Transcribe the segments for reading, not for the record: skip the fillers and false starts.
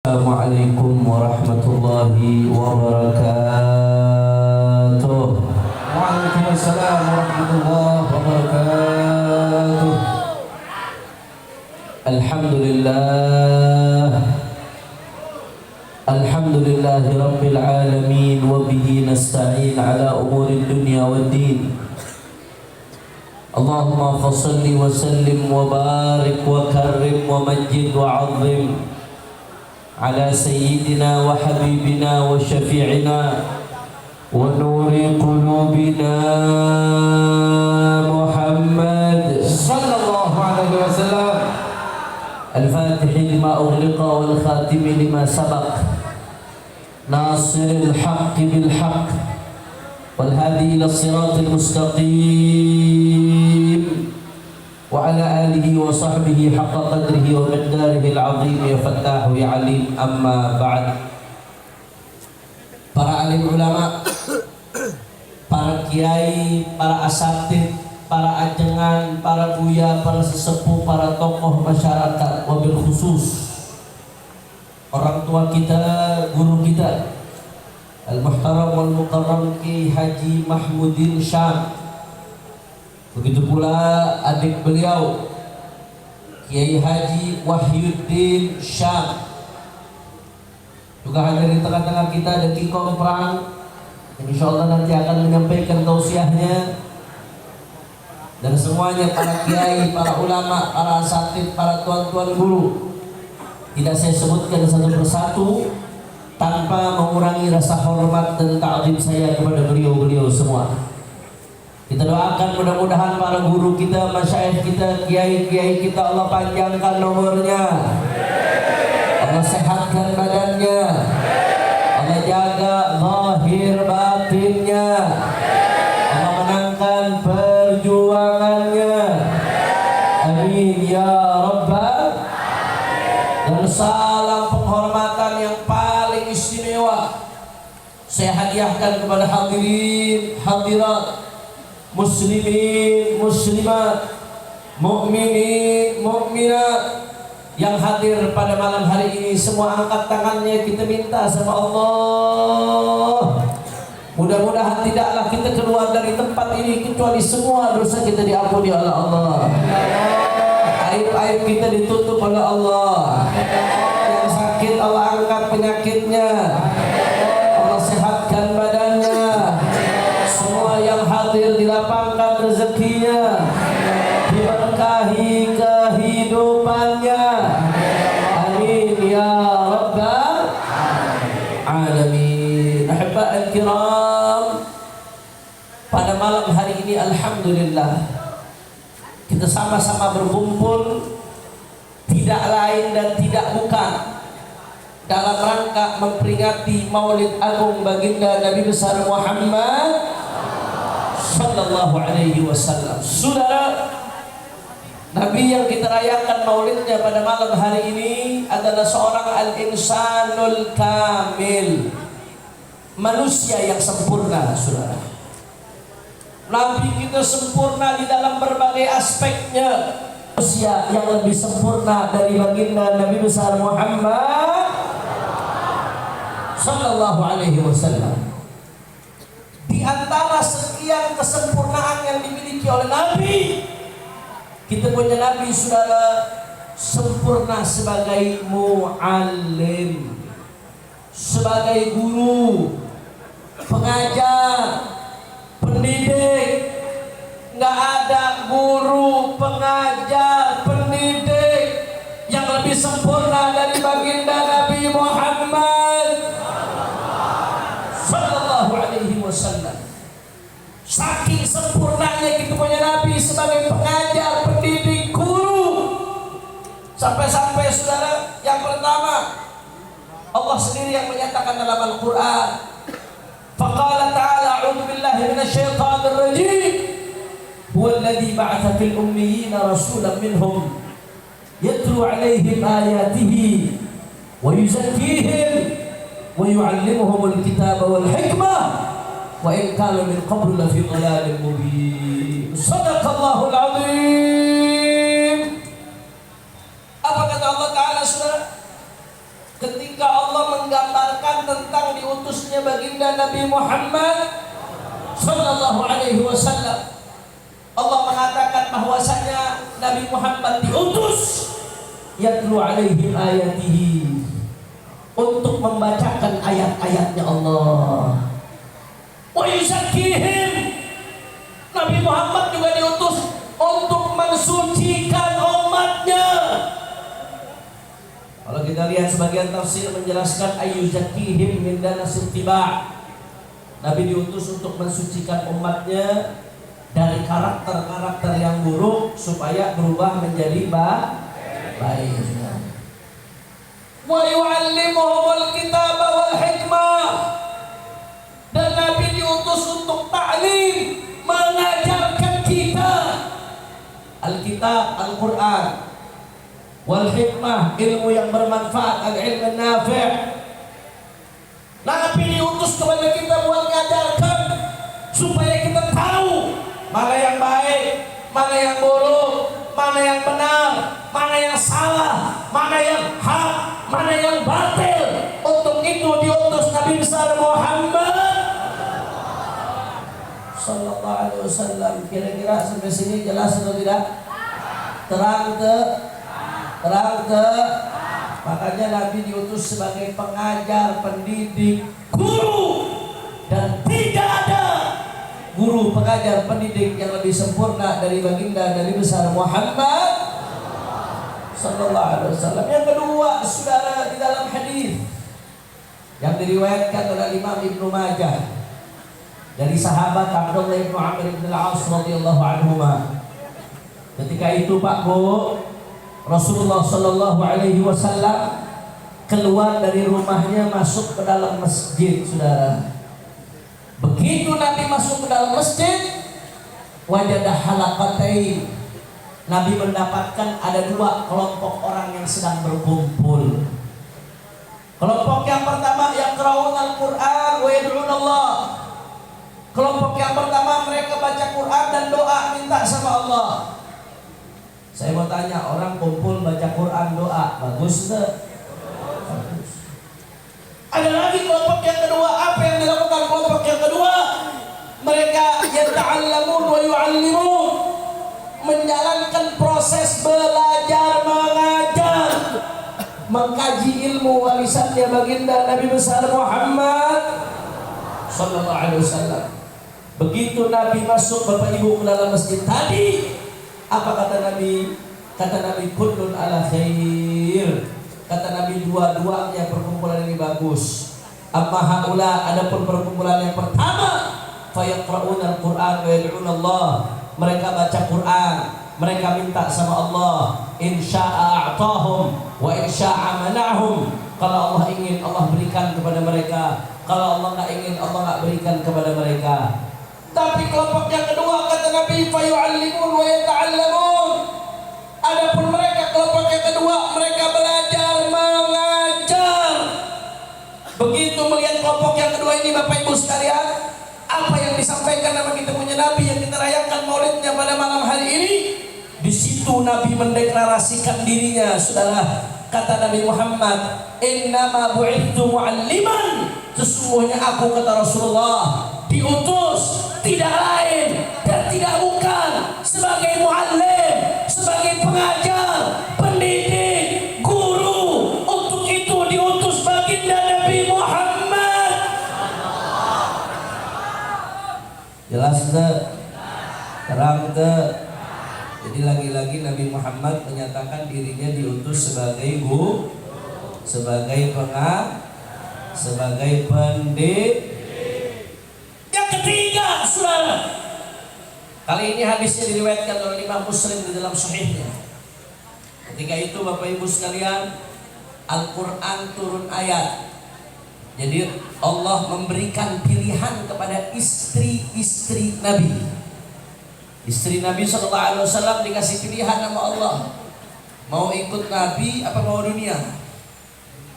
Assalamualaikum warahmatullahi wabarakatuh. Waalaikumsalam warahmatullahi wabarakatuh. Alhamdulillahi rabbil alamin wa bihi nasta'in ala umuri dunya waddin. Allahumma fassalli wa sallim wa barik wa karrim wa majid wa azim ala sayyidina wa habibina wa syafi'ina wa nuri qulubina Muhammad sallallahu alaihi wasallam. Al-Fatih lima ughliqa wal khatim lima sabaq nasiril haqqi bil haqq wal hadi ila siratil mustaqim wa ala alihi wa sahbihi haqqa qadrihi wa miqdarihi al-azim ya fattahu ya alim. Amma ba'd. Para alim ulama, para kiai, para asatidz, para ajengan, para buya, para sesepuh, para tokoh masyarakat, wabil khusus orang tua kita, guru kita Al-Muhtaram wal Mukarram Ki Haji Mahmudin Syam. Begitu pula adik beliau Kiai Haji Wahyuddin Syam juga hadir di tengah-tengah kita. Ada Ki Komprang yang insyaallah nanti akan menyampaikan tausiahnya. Dan semuanya para kiai, para ulama, para asatidz, para tuan-tuan guru, tidak saya sebutkan satu persatu tanpa mengurangi rasa hormat dan ta'zim saya kepada beliau-beliau semua. Kita doakan mudah-mudahan para guru kita, masyayikh kita, kiai-kiai kita Allah panjangkan nomornya, Allah sehatkan badannya, Allah jaga zahir batinnya, Allah menangkan perjuangannya. Amin ya rabbal. Dan salam penghormatan yang paling istimewa saya hadiahkan kepada hadirin hadirat, muslimin muslimat, mukminin mukminat yang hadir pada malam hari ini. Semua angkat tangannya, kita minta sama Allah, mudah-mudahan tidaklah kita keluar dari tempat ini kecuali semua dosa kita diampuni oleh Allah, aib-aib kita ditutup oleh Allah, yang sakit Allah angkat penyakitnya, Allah sehatkan badannya, semua yang hadir dilapangkan rezekinya, diberkahi kehidupannya. Amin ya rabbal alamin. Ahibba'il kiram, pada malam hari ini alhamdulillah kita sama-sama berkumpul tidak lain dan tidak bukan dalam rangka memperingati Maulid Agung Baginda Nabi besar Muhammad sallallahu alaihi wasallam. Saudara, Nabi yang kita rayakan maulidnya pada malam hari ini adalah seorang al-insanul kamil, manusia yang sempurna. Saudara, Nabi kita sempurna di dalam berbagai aspeknya. Manusia yang lebih sempurna dari baginda Nabi besar Muhammad sallallahu alaihi wasallam. Di antara sekian kesempurnaan yang dimiliki oleh Nabi, kita punya Nabi, saudara, sempurna sebagai muallim, sebagai guru, pengajar, pendidik. Nggak ada guru, pengajar, pendidik yang lebih sempurna dari baginda Nabi Muhammad sallallahu alaihi wasallam. Saking sempurnanya kita punya Nabi sebagai pengajar, pendidik, guru. Sampai-sampai saudara, yang pertama Allah sendiri yang menyatakan dalam Al-Quran, faqala ta'ala a'udzu billahi minasyaitonir rajim, huwallazi ba'atsa fil ummiyina rasulan minhum yatlu 'alaihim ayatihi wa yuzakkihim wa yu'allimuhumul kitaba wal hikmah wa in kanu min qablu lafi dhalalin mubin. Shadaqallahul azim. Apa kata Allah Ta'ala, saudara? ketika Allah menggambarkan tentang diutusnya baginda Nabi Muhammad sallallahu alaihi wasallam, Allah mengatakan bahwasanya Nabi Muhammad diutus yatlu alaihim ayatihi, untuk membacakan ayat-ayatnya Allah. Wa yuzakkihim, Nabi Muhammad juga diutus untuk mensucikan umatnya. Kalau kita lihat sebagian tafsir menjelaskan ayyuzakkihim min danasil tiba', Nabi diutus untuk mensucikan umatnya dari karakter-karakter yang buruk supaya berubah menjadi baik. Wa yu'allimuhumul kitaba wal hikmah, dan Nabi diutus untuk ta'lim, mengajarkan kita Alkitab, Al-Quran, wal hikmah, ilmu yang bermanfaat, al-ilmu nafi'. Nabi diutus kepada kita buat mengajarkan supaya kita tahu mana yang baik, mana yang buruk, mana yang benar, mana yang salah, mana yang hak, mana yang batil. Untuk itu diutus Nabi besar Muhammad sallallahu alaihi wasallam. Kira-kira sampai sini jelas atau tidak? Terang ke. Makanya Nabi diutus sebagai pengajar, pendidik, guru, dan tidak ada guru, pengajar, pendidik yang lebih sempurna dari baginda Nabi besar Muhammad sallallahu alaihi wasallam. Yang kedua, saudara, di dalam hadis yang diriwayatkan oleh Imam Ibnu Majah dari sahabat Abdullah bin Amr bin Al-As radhiyallahu anhuma, ketika itu Pak Bu, Rasulullah sallallahu alaihi wasallam keluar dari rumahnya masuk ke dalam masjid, saudara. Begitu Nabi masuk ke dalam masjid, wajadah halaqatain, Nabi mendapatkan ada dua kelompok orang yang sedang berkumpul. Kelompok yang pertama yaqra'un al-Qur'an wa yad'un Allah. Kelompok yang pertama mereka baca Quran dan doa minta sama Allah. Saya mau tanya, orang kumpul baca Quran doa bagus enggak? Bagus. Ada lagi kelompok yang kedua. Apa yang dilakukan kelompok yang kedua? Mereka yata'allamun wa yu'allimun, menjalankan proses belajar mengajar, mengkaji ilmu warisannya baginda Nabi besar Muhammad sallallahu alaihi wasallam. Begitu Nabi masuk, Bapak Ibu, ke dalam masjid tadi, apa kata Nabi? Kata Nabi, kullun ala khair. Kata Nabi, dua-duanya perkumpulan ini bagus. Amma haula, adapun perkumpulan yang pertama, fayaqra'una al-Qur'an wa yad'una Allah. Mereka baca Quran, mereka minta sama Allah. In sya'a a'tahum wa in sya'a mana'hum. Kalau Allah ingin, Allah berikan kepada mereka. Kalau Allah enggak ingin, Allah enggak berikan kepada mereka. Tapi kelompok yang kedua, kata Nabi, fayu'allimun wa yata'allamun. Adapun mereka, kelompok yang kedua, mereka belajar mengajar. Begitu melihat kelompok yang kedua ini, Bapak Ibu sekalian, apa yang disampaikan nama kita punya Nabi yang kita rayakan maulidnya pada malam hari ini, di situ Nabi mendeklarasikan dirinya, saudara. Kata Nabi Muhammad, innama bu'ithu mu'alliman, sesungguhnya aku, kata Rasulullah, diutus tidak lain dan tidak bukan sebagai muallim, sebagai pengajar, pendidik, guru. Untuk itu diutus baginda Nabi Muhammad. Jelas enggak? Terang enggak? Jadi lagi-lagi Nabi Muhammad menyatakan dirinya diutus sebagai guru, sebagai pengajar, sebagai pendidik. Yang ketiga, saudara, kali ini hadisnya diriwayatkan oleh Imam Muslim di dalam sahihnya. Ketika itu Bapak Ibu sekalian, Al-Quran turun ayat. Jadi Allah memberikan pilihan kepada istri-istri Nabi. Istri Nabi SAW dikasih pilihan sama Allah, mau ikut Nabi apa mau dunia.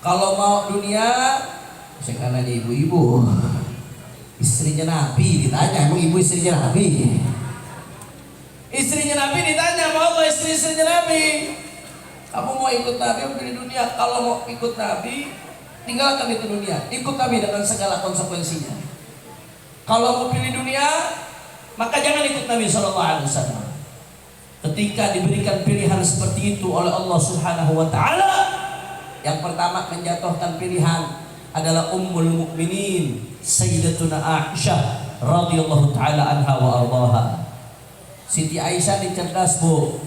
Kalau mau dunia, sekarang aja ibu-ibu, istrinya Nabi ditanya, emang ibu istrinya Nabi? Istrinya Nabi ditanya sama Allah, istri-istrinya Nabi, Kamu mau ikut Nabi pilih dunia? Kalau mau ikut Nabi, tinggalkan itu dunia. Ikut Nabi dengan segala konsekuensinya. Kalau mau pilih dunia, maka jangan ikut Nabi SAW. Ketika diberikan pilihan seperti itu oleh Allah Subhanahu wa Ta'ala, yang pertama menjatuhkan pilihan adalah Ummul Mukminin Sayyidatuna Aisyah radhiyallahu taala anha wa ardhaha. Siti Aisyah dicerdas, Bu.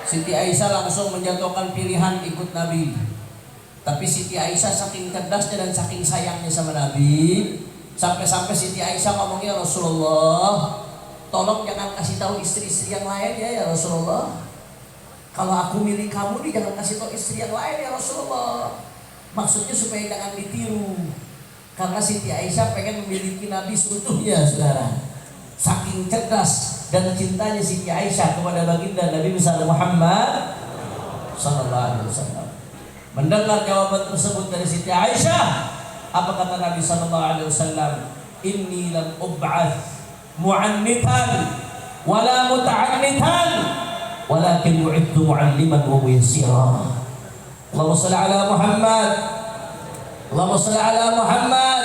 Siti Aisyah langsung menjatuhkan pilihan ikut Nabi. Tapi Siti Aisyah saking cerdasnya dan saking sayangnya sama Nabi, sampai-sampai Siti Aisyah ngomongnya, Rasulullah, tolong jangan kasih tahu istri-istri yang lain ya Rasulullah. Kalau aku milih kamu nih, jangan kasih tahu istri yang lain ya Rasulullah. Maksudnya supaya jangan ditiru. Karena Siti Aisyah pengen memiliki Nabi seutuhnya, saudara. Saking cerdas dan cintanya Siti Aisyah kepada baginda Nabi besar Muhammad sallallahu alaihi wasallam. Mendengar jawaban tersebut dari Siti Aisyah, apa kata Nabi sallallahu alaihi wasallam? Inni lam ub'ats mu'annitan wala muta'annitan, walakin bu'ithu mu'alliman wa muyassira. Allahumma shalli ala Muhammad. Allahumma shalli ala Muhammad.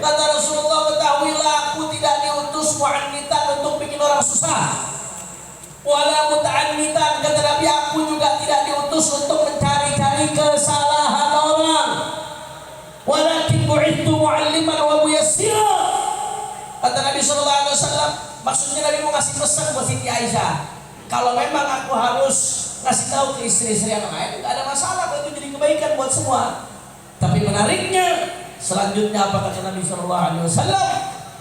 Kata Rasulullah, ketahuilah aku tidak diutus mu'annitan untuk bikin orang susah, wala muta'annitan, kata Nabi, aku juga tidak diutus untuk mencari-cari kesalahan orang, walakin bu'ithu mu'alliman wa muyassira. Kata Nabi sallallahu alaihi wasallam, maksudnya Nabi mau ngasih pesan buat Siti Aisyah, kalau memang aku harus ngasih tahu ke istri-istri yang lain, tidak ada masalah, itu jadi kebaikan buat semua. Tapi menariknya, selanjutnya apa kata Nabi sallallahu alaihi wasallam?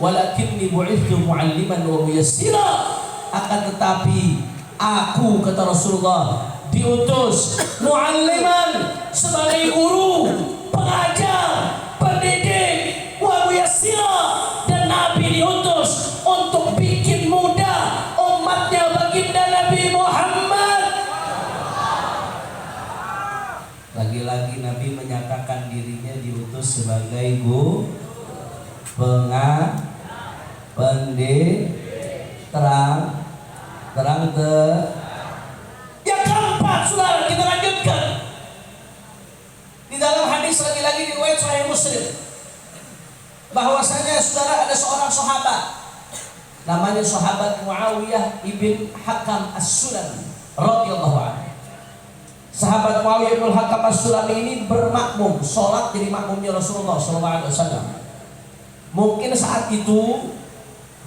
Walakinni bu'ithu mu'alliman wa muyassira. Akan tetapi aku, kata Rasulullah, diutus mu'alliman, sebagai guru, pengajar, pendidik, wa muyassira, dan Nabi diutus untuk bikin mudah umatnya baginda Nabi Muhammad. Lagi-lagi Nabi menyatakan dirinya diutus sebagai guru, pendidik, terang yang keempat, saudara, kita lanjutkan. Di dalam hadis lagi-lagi riwayat Sahih Muslim, bahwasanya saudara ada seorang sahabat namanya sahabat Muawiyah ibn Hakam As-Sulami radhiyallahu anhu. Sahabat Muawiyah ibn Hakam As-Sulami ini bermakmum, sholat jadi makmumnya Rasulullah SAW. Mungkin saat itu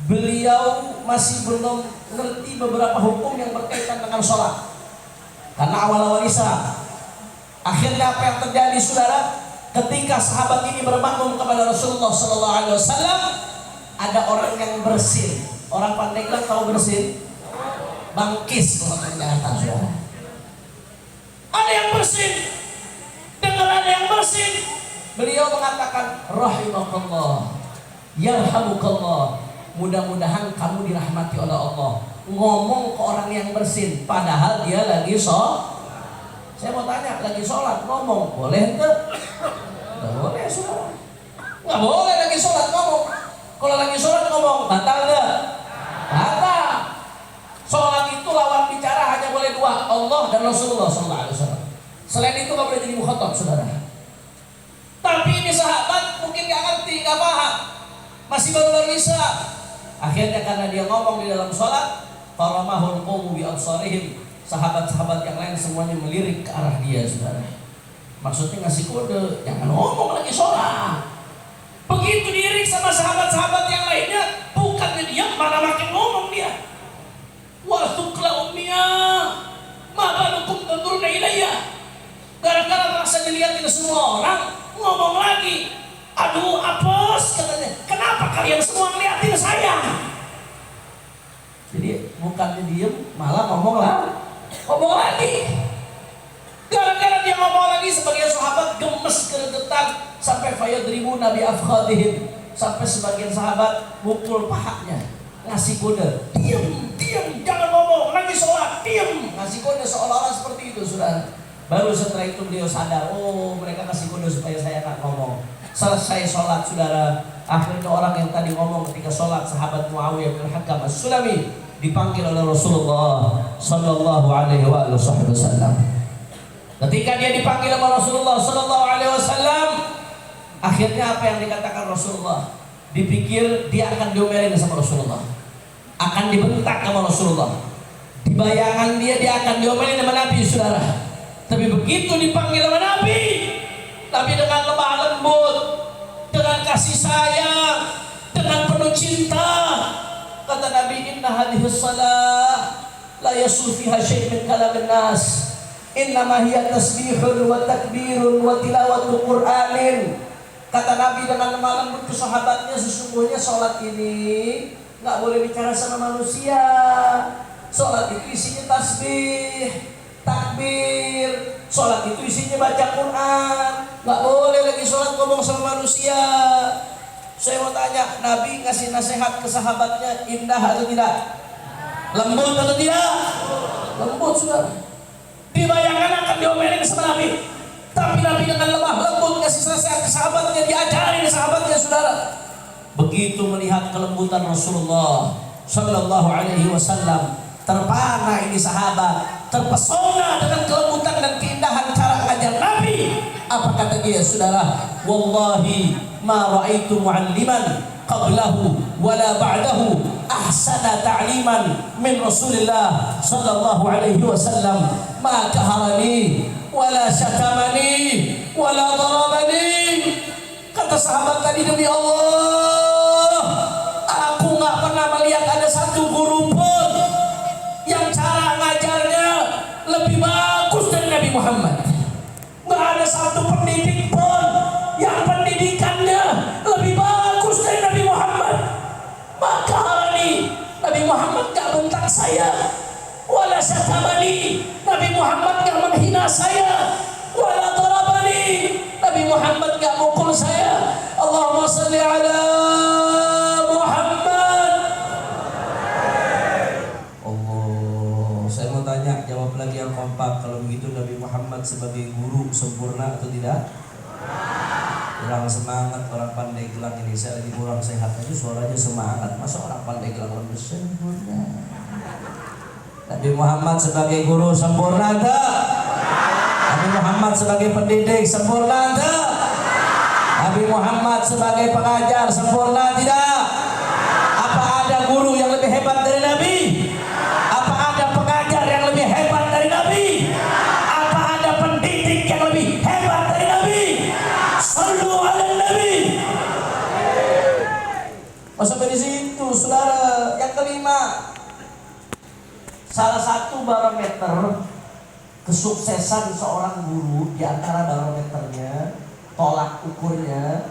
beliau masih belum ngerti beberapa hukum yang berkaitan dengan sholat, karena awal-awal Islam. Akhirnya apa yang terjadi, saudara? Ketika sahabat ini bermakmum kepada Rasulullah SAW, ada orang yang bersin. Orang Pandeglang tahu bersin? Bangkis kalau ternyata, saudara. Ada yang bersin. Dengar ada yang bersin. Beliau mengatakan, rahimakallah, yarhamukallah, mudah-mudahan kamu dirahmati oleh Allah. Ngomong ke orang yang bersin, padahal dia lagi sholat. Saya mau tanya, lagi sholat ngomong, boleh enggak? Nggak boleh, saudara. Nggak boleh lagi sholat ngomong. Kalau lagi sholat ngomong, batal enggak? Batal. Sholat itu lawan bicara hanya boleh dua, Allah dan Rasulullah SAW. Selain itu nggak boleh jadi mukhatab, saudara. Tapi ini sahabat mungkin nggak ngerti, nggak paham, masih baru-baru Islam. Akhirnya karena dia ngomong di dalam sholat, faramahul qawmu bi absarihim, sahabat-sahabat yang lain semuanya melirik ke arah dia, saudara. Maksudnya ngasih kode, jangan ngomong lagi sholat. Begitu dilirik sama sahabat-sahabat yang lainnya, bukannya diam, malah makin ngomong dia. Wa tukla ummiyah, ma balukum tanduruna ilayya. Gara-gara merasa dilihatin semua orang, ngomong lagi. Aduh, apes, katanya. Kenapa kalian semua ngeliatin saya? Jadi bukannya diem, malah ngomong lagi. Gara-gara dia ngomong lagi, sebagian sahabat gemes gregetan sampai fayadribu nabi afkhadihim, sampai sebagian sahabat mukul pahanya, ngasih kode, diam, jangan ngomong, lagi sholat, diam, ngasih kode seolah-olah seperti itu, saudara. Baru setelah itu beliau sadar, oh mereka kasih kode supaya saya nggak ngomong. Selesai sholat, saudara, akhirnya orang yang tadi ngomong ketika sholat, sahabat Muawiyah bin Hakam As-Sulami, dipanggil oleh Rasulullah sallallahu alaihi wasallam. Ketika dia dipanggil oleh Rasulullah sallallahu alaihi wasallam, akhirnya apa yang dikatakan Rasulullah? Dipikir dia akan diomelin sama Rasulullah, akan dibentak sama Rasulullah. Di bayangan dia akan diomelin sama Nabi, saudara. Tapi begitu dipanggil sama Nabi, Nabi dengan lemah lembut, dengan kasih sayang, dengan penuh cinta, kata Nabi, inna hadhihi shalah la yasul fiha syai' min kalamin nas, innama hiya tasbihun wa takbirun wa tilawatu Qur'anin. Kata Nabi dengan lemah lembut ke sahabatnya, sesungguhnya sholat ini nggak boleh bicara sama manusia. Sholat itu isinya tasbih, takbir. Sholat itu isinya baca Quran. Nggak boleh lagi sholat ngomong sama manusia. Saya mau tanya, Nabi ngasih nasihat ke sahabatnya indah atau tidak? Lembut atau tidak? Lembut, saudara. Dibayangkan akan diomelin sama Nabi, tapi Nabi dengan lemah lembut ngasih nasihat ke sahabatnya, diajarin ke sahabatnya, saudara. Begitu melihat kelembutan Rasulullah sallallahu alaihi wasallam, terpana ini sahabat, terpesona dengan kelembutan dan keindahan cara ngajar Nabi. Apa kata dia, saudara? Wallahi ma ra'aitu mu'alliman qablahu wala ba'dahu ahsana ta'liman min Rasulillah sallallahu alaihi wasallam, ma kaharani wala syatamani wala darabani. Kata sahabat tadi, demi Allah, aku nggak pernah melihat ada satu guru pun yang cara ngajarnya lebih bagus dari Nabi Muhammad. Nggak ada satu pendidik pun yang pendidikannya lebih bagus dari Nabi Muhammad. Maka hari Nabi Muhammad gak bentak saya, wala syatamani, Nabi Muhammad gak menghina saya, wala darabani, Nabi Muhammad gak mukul saya. Allahumma salli ala Muhammad. Allah, saya mau tanya, jawab lagi yang kompak. Kalau begitu Nabi Muhammad sebagai guru sempurna atau tidak? Kurang semangat orang pandai gelang ini. Saya lagi kurang sehat aja suaranya semangat. Masa orang pandai gelang lebih sempurna? Nabi Muhammad sebagai guru sempurna enggak? Nabi Muhammad sebagai pendidik sempurna enggak? Nabi Muhammad sebagai pengajar sempurna tidak? Apa ada guru yang lebih hebat dari Nabi? Apa ada pengajar yang lebih hebat dari Nabi? Apa ada pendidik yang lebih hebat dari Nabi? Sallu ala Nabi. Sampai di situ, saudara. Yang kelima, salah satu barometer kesuksesan seorang guru, di antara barometernya, tolak ukurnya,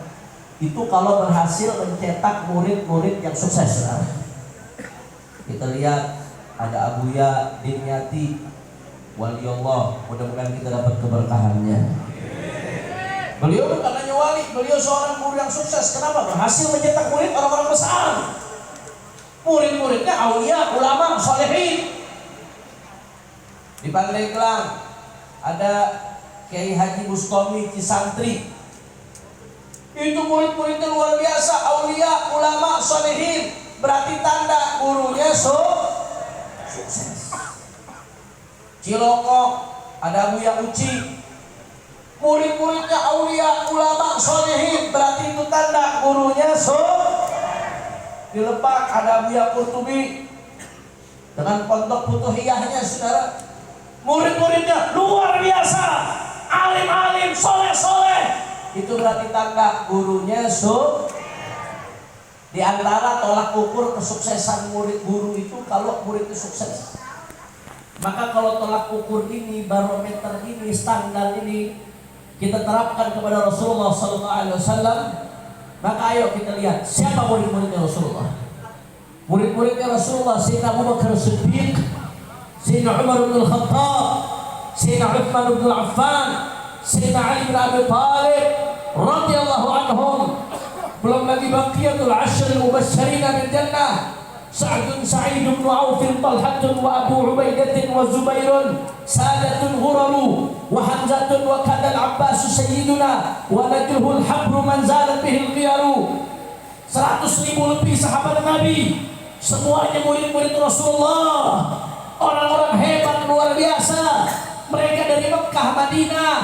itu kalau berhasil mencetak murid-murid yang sukses, saudara. Kita lihat ada Abuya Dimyati, wali Allah. Mudah-mudahan kita dapat keberkahannya. Beliau bukan hanya wali, beliau seorang guru yang sukses. Kenapa? Berhasil mencetak murid orang-orang besar. Murid-muridnya aulia, ulama, solehin. Di Pandeglang ada Kiai Haji Bustami Cisantri. Itu murid-muridnya luar biasa, aulia, ulama, solehin. Berarti tanda gurunya sukses. Cilongok ada Buya Uci. Murid-muridnya aulia, ulama, solehin, berarti itu tanda gurunya Di Lebak ada Buya Qurtubi dengan pondok Futuhiyahnya, saudara. Murid-muridnya luar biasa, alim-alim, soleh-soleh. Itu berarti tanda gurunya Di antara tolak ukur kesuksesan murid guru itu kalau murid itu sukses. Maka kalau tolak ukur ini, barometer ini, standar ini kita terapkan kepada Rasulullah SAW, maka ayo kita lihat siapa murid-muridnya Rasulullah. Murid-muridnya Rasulullah, Sayyidina Abu Bakar Siddiq, Sayyidina Umar bin Khattab, Sayyidina Uthman bin Affan, Sayyidina Ali bin Abi Thalib radhiyallahu anhum. Belum lagi baqiyatul ashr al-mubasysyirin bil jannah, Sa'd Sa'id bin Auf, Talhah wa Abu Ubaidah wa Zubair, Sadatun Ghuraru wa Hamzatun wa kadal Abbas sayyiduna wa najruhul habru man zalat bihil qiyaru. 100.000 lebih sahabat Nabi Semuanya murid-murid Rasulullah, orang-orang hebat luar biasa. Mereka dari Mekah, Madinah,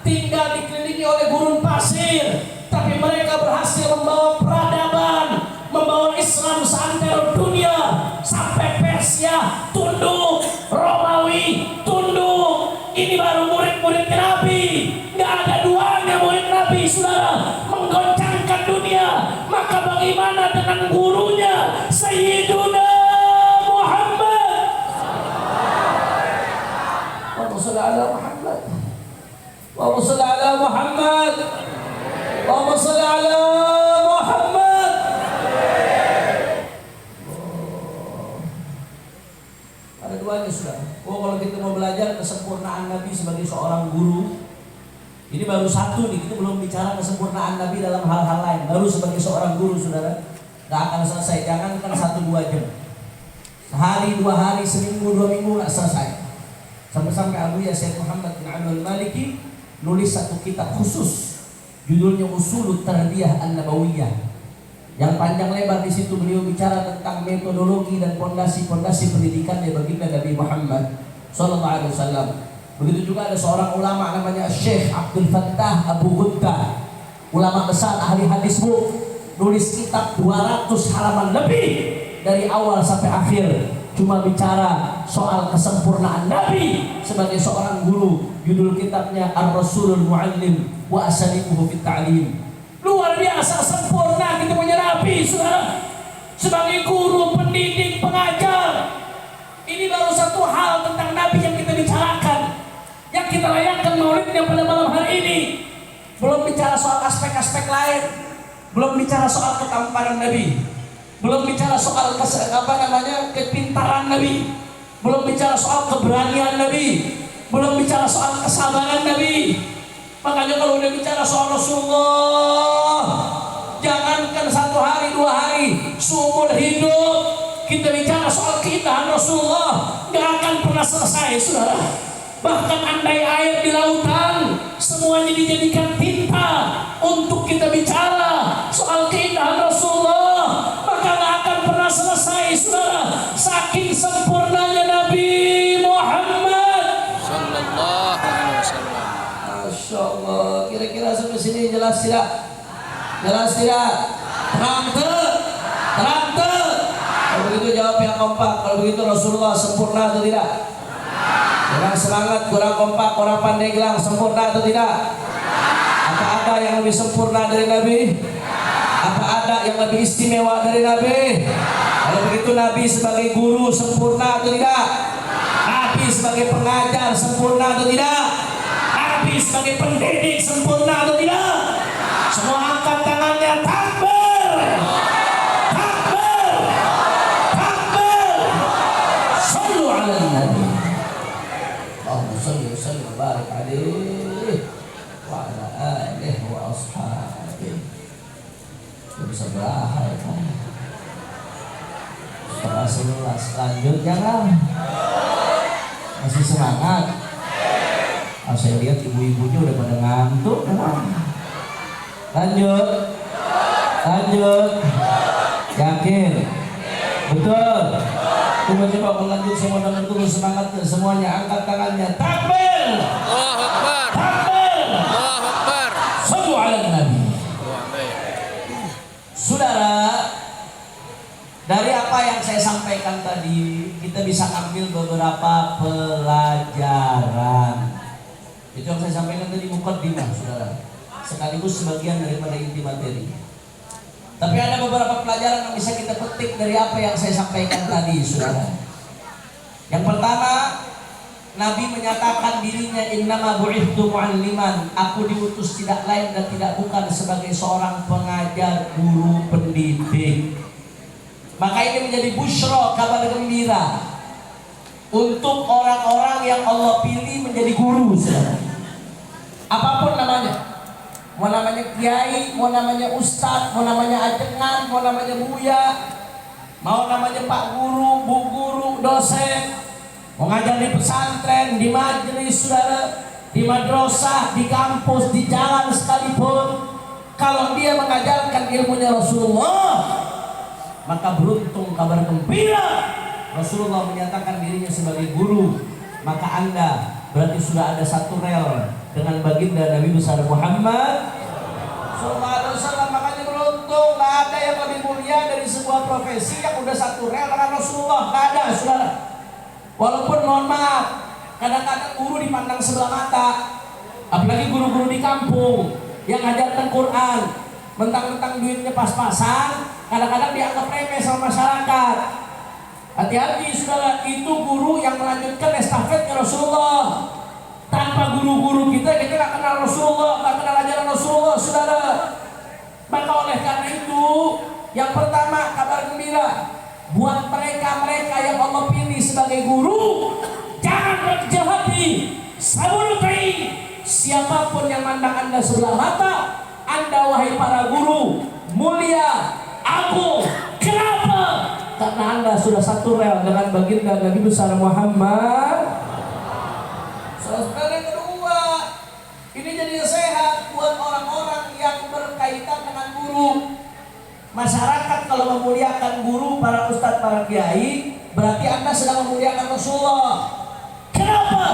tinggal dikelilingi oleh gurun pasir, tapi mereka berhasil membawa peradaban, membawa Islam seantero dunia sampai Persia tunduk, Romawi tunduk. Ini baru murid-murid Nabi. Nggak ada duanya murid Nabi, saudara, menggoncangkan dunia. Maka bagaimana dengan gurunya Sayyiduna Muhammad? Allahumma shalli ala Muhammad. Allahumma shalli ala Muhammad. Allahumma shalli ala Muhammad. Ada duanya, saudara. Kalau kita mau belajar kesempurnaan Nabi sebagai seorang guru, ini baru satu nih, kita belum bicara kesempurnaan Nabi dalam hal-hal lain. Baru sebagai seorang guru, saudara, gak akan selesai. Jangankan 1-2 jam, sehari, 2 hari, seminggu, 2 minggu gak selesai. Sampai-sampai Abu Ya Syekh Muhammad bin Abdul Maliki nulis satu kitab khusus, judulnya Usulut Tarbiyah An-Nabawiyah. Yang panjang lebar di situ beliau bicara tentang metodologi dan pondasi-pondasi pendidikan dari baginda Nabi Muhammad sallallahu alaihi wasallam. Begitu juga ada seorang ulama namanya Syekh Abdul Fattah Abu Ghuddah, ulama besar ahli hadis, bu, nulis kitab 200 halaman lebih dari awal sampai akhir, cuma bicara soal kesempurnaan Nabi sebagai seorang guru. Judul kitabnya Ar-Rasulul Muallim wa Asalibuhu fit Ta'lim. Luar biasa sempurna kita punya Nabi, saudara, sebagai guru, pendidik, pengajar. Ini baru satu hal tentang Nabi yang kita bicarakan, yang kita rayakan maulidnya pada malam hari ini. Belum bicara soal aspek-aspek lain, belum bicara soal ketampanan Nabi, belum bicara soal kepintaran Nabi, belum bicara soal keberanian Nabi, belum bicara soal kesabaran Nabi. Makanya kalau udah bicara soal Rasulullah, jangankan 1 hari, 2 hari, seumur hidup kita bicara soal keindahan Rasulullah gak akan pernah selesai, saudara. Bahkan andai air di lautan semuanya dijadikan tinta untuk kita bicara soal keindahan Rasulullah, maka gak akan pernah selesai, saudara. Saking sempurnanya Nabi Muhammad sallallahu alaihi wasallam. Masya Allah, kira-kira sampai sini jelas tidak? Jelas tidak? Terang tuh? Terang tuh? Kalau begitu jawab yang kompak. Kalau begitu Rasulullah sempurna atau tidak? Kurang semangat, kurang kompak, kurang pandai gelang, sempurna atau tidak? Apa ada yang lebih sempurna dari Nabi? Apa ada yang lebih istimewa dari Nabi? Kalau begitu Nabi sebagai guru sempurna atau tidak? Nabi sebagai pengajar sempurna atau tidak? Nabi sebagai pendidik sempurna atau tidak? Semua angkat tangannya, takbir, takbir, takbir. Sallu ala Nabi. Allahumma salli wa sallim wa barik alaihi wa ala alihi wa ashabihi. Bisa berahal kan? Setelah 11 lanjut jangan. Masih semangat? Saya lihat ibu-ibunya udah pada ngantuk. Lanjut, lanjut, yakin, betul. Coba kalau lanjut, saya mau dengar dulu semangatnya semuanya. Angkat tangannya, takbir, Allahu Akbar, takbir, Allahu Akbar, sallu ala Nabi. Saudara, dari apa yang saya sampaikan tadi, kita bisa ambil beberapa pelajaran. Itu yang saya sampaikan tadi, mukaddimah, saudara, sekaligus sebagian daripada inti materi. Tapi ada beberapa pelajaran yang bisa kita petik dari apa yang saya sampaikan tadi, saudara. Yang pertama, Nabi menyatakan dirinya innama bu'ithtu mu'alliman, aku diutus tidak lain dan tidak bukan sebagai seorang pengajar, guru, pendidik. Maka ini menjadi busyra, kabar gembira untuk orang-orang yang Allah pilih menjadi guru, saudara. Apapun namanya, mau namanya kiai, mau namanya ustadz, mau namanya ajengan, mau namanya buya, mau namanya pak guru, bu guru, dosen, mau ngajar di pesantren, di majelis, saudara, di madrasah, di kampus, di jalan sekalipun, kalau dia mengajarkan ilmunya Rasulullah, maka beruntung, kabar gembira. Rasulullah menyatakan dirinya sebagai guru, maka Anda berarti sudah ada satu rel dengan baginda Nabi besar Muhammad sallallahu alaihi wasallam. Makanya beruntung, nggak ada yang lebih mulia dari sebuah profesi yang udah satu rel dengan Rasulullah, nggak ada, saudara. Walaupun mohon maaf, kadang-kadang guru dipandang sebelah mata, apalagi guru-guru di kampung yang ngajarkan Quran, mentang-mentang duitnya pas-pasan, kadang-kadang dianggap remeh sama masyarakat. Hati-hati saudara, itu guru yang melanjutkan estafetnya Rasulullah. Tanpa guru-guru kita nggak kenal Rasulullah, nggak kenal ajaran Rasulullah, saudara. Maka oleh karena itu, yang pertama kabar gembira buat mereka-mereka yang Allah pilih sebagai guru, jangan berkecil hati, sabunutai. Siapapun yang mandang Anda sebelah mata, Anda wahai para guru mulia, agung. Kenapa? Karena Anda sudah satu rel dengan baginda Nabi besar Muhammad. Saudara, yang kedua, ini jadi sehat buat orang-orang yang berkaitan dengan guru. Masyarakat kalau memuliakan guru, para ustadz, para kiai, berarti Anda sedang memuliakan Rasulullah. Kenapa?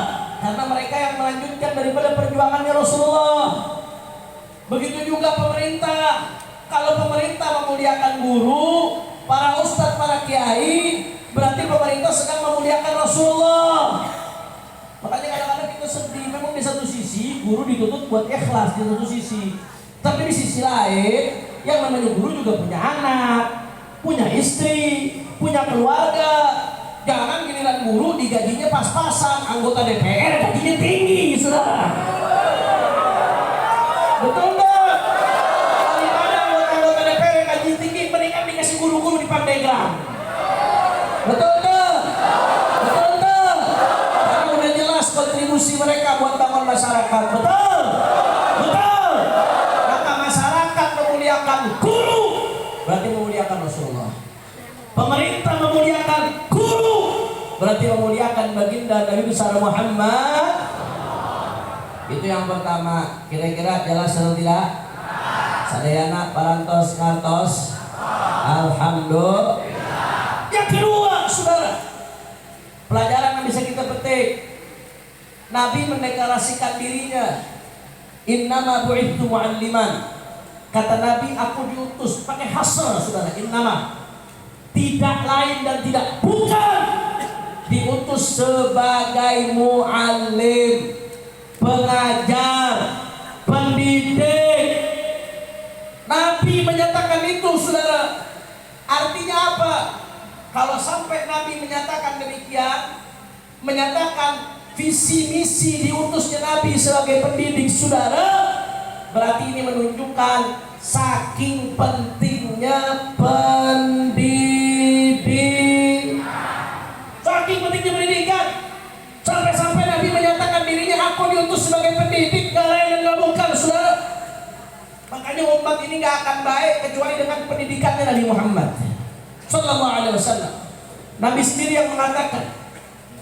Karena mereka yang melanjutkan daripada perjuangannya Rasulullah. Begitu juga pemerintah. Kalau pemerintah memuliakan guru, para ustadz, para kiai, berarti pemerintah sedang memuliakan Rasulullah. Makanya kadang-kadang kita sedih. Memang di satu sisi guru dituntut buat ikhlas di satu sisi, tapi di sisi lain yang namanya guru juga punya anak, punya istri, punya keluarga. Jangan giliran guru digajinya pas-pasan, anggota DPR gajinya tinggi, saudara. Betul nggak? Daripada anggota DPR gaji tinggi, mendingan dikasih guru-guru di Pandeglang. Betul nggak? Betul nggak? Karena udah jelas kontribusi mereka buat bangun masyarakat. Betul? Betul? Maka masyarakat memuliakan guru, berarti memuliakan Rasulullah. Pemerintah memuliakan guru, berarti memuliakan baginda Nabi besar Muhammad. Itu yang pertama. Kira-kira jelas atau tidak? Sadayana parantos ngantos. Alhamdulillah. Yang kedua, saudara, pelajaran yang bisa kita petik. Nabi mendeklarasikan dirinya, innama bu'ithu mu'alliman. Kata Nabi, aku diutus, pakai hasr, saudara, innama. Tidak lain dan tidak bukan, diutus sebagai mu'allim, pengajar, pendidik. Nabi menyatakan itu, saudara. Artinya apa? Kalau sampai Nabi menyatakan demikian, menyatakan visi misi diutusnya Nabi sebagai pendidik, saudara, berarti ini menunjukkan saking pentingnya pendidik, saking pentingnya pendidikan, sampai-sampai Nabi menyatakan dirinya, aku diutus sebagai pendidik, gak lain dan gak bukan, saudara. Makanya umat ini gak akan baik kecuali dengan pendidikannya Nabi Muhammad sallallahu alaihi wasallam. Nabi sendiri yang mengatakan,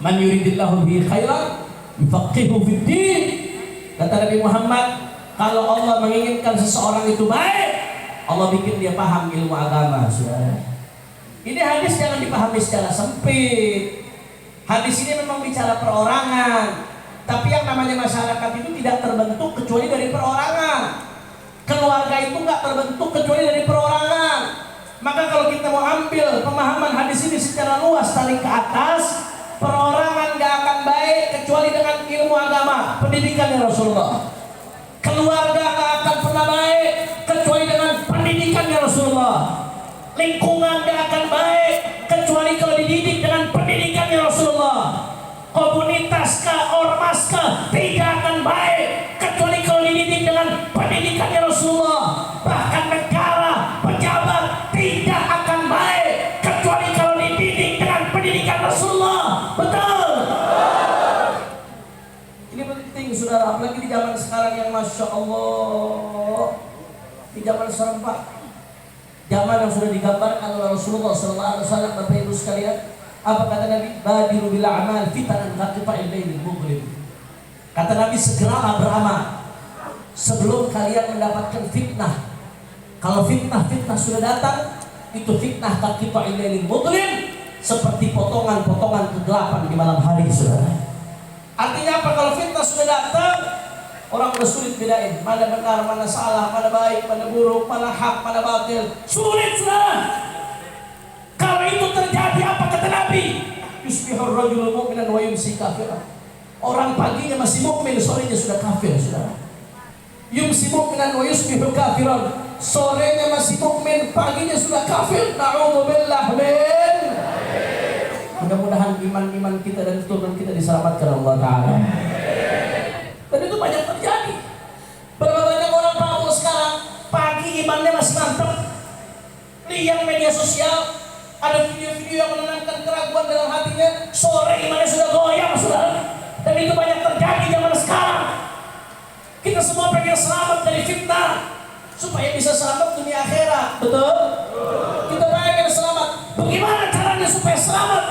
man yuridillahu bihi khairan yufaqihu fid din. Kata Nabi Muhammad, kalau Allah menginginkan seseorang itu baik, Allah bikin dia paham ilmu agama, saudara. Ini hadis jangan dipahami secara sempit. Hadis ini memang bicara perorangan, tapi yang namanya masyarakat itu tidak terbentuk kecuali dari perorangan. Keluarga itu nggak terbentuk kecuali dari perorangan. Maka kalau kita mau ambil pemahaman hadis ini secara luas tarik ke atas, perorangan nggak akan baik kecuali dengan ilmu agama, pendidikannya Rasulullah. Keluarga nggak akan pernah baik kecuali dengan pendidikannya Rasulullah. Lingkungan nggak akan baik kecuali kalau dididik dengan pendidikannya Rasulullah. Komunitas kah, ormas kah, tidak akan baik kecuali kalau dididik dengan pendidikannya Rasulullah. Bahkan negara, pejabat tidak akan baik kecuali kalau dididik dengan pendidikan Rasulullah. Betul? Ini penting, saudara, apalagi di zaman sekarang yang Masya Allah, di zaman serempak, zaman yang sudah digambarkan oleh Rasulullah SAW. Bapak Ibu sekalian, apa kata Nabi? Badiru bil a'mal fitanan kaqita'il lailil muzlim. Kata Nabi, segeralah beramal sebelum kalian mendapatkan fitnah. Kalau fitnah sudah datang, itu fitnah kaqita'il lailil mudlim, seperti potongan-potongan kegelapan di malam hari, saudara. Artinya apa? Kalau fitnah sudah datang, orang udah sulit bedain mana benar, mana salah, mana baik, mana buruk, mana hak, mana batil. Sulit, saudara. Kalau itu terjadi, apa kata Nabi? Yusbihur rajulul mu'minan wa yumsi kafiran. Orang paginya masih mukmin, sorenya sudah kafir, saudara. Yumsi mu'minan wa yusbihu kafiran. Sorenya masih mukmin, paginya sudah kafir. Na'udzubillah min. Mudah-mudahan iman kita dan keturunan kita diselamatkan Allah Ta'ala. Dan itu banyak terjadi. Berapa banyak orang Pak sekarang pagi imannya masih mantap, lihat media sosial, ada video-video yang menanamkan keraguan dalam hatinya, sore imannya sudah goyang, saudara. Dan itu banyak terjadi zaman sekarang. Kita semua pengen selamat dari fitnah, supaya bisa selamat dunia akhirat, betul? Kita pengen selamat. Bagaimana caranya supaya selamat?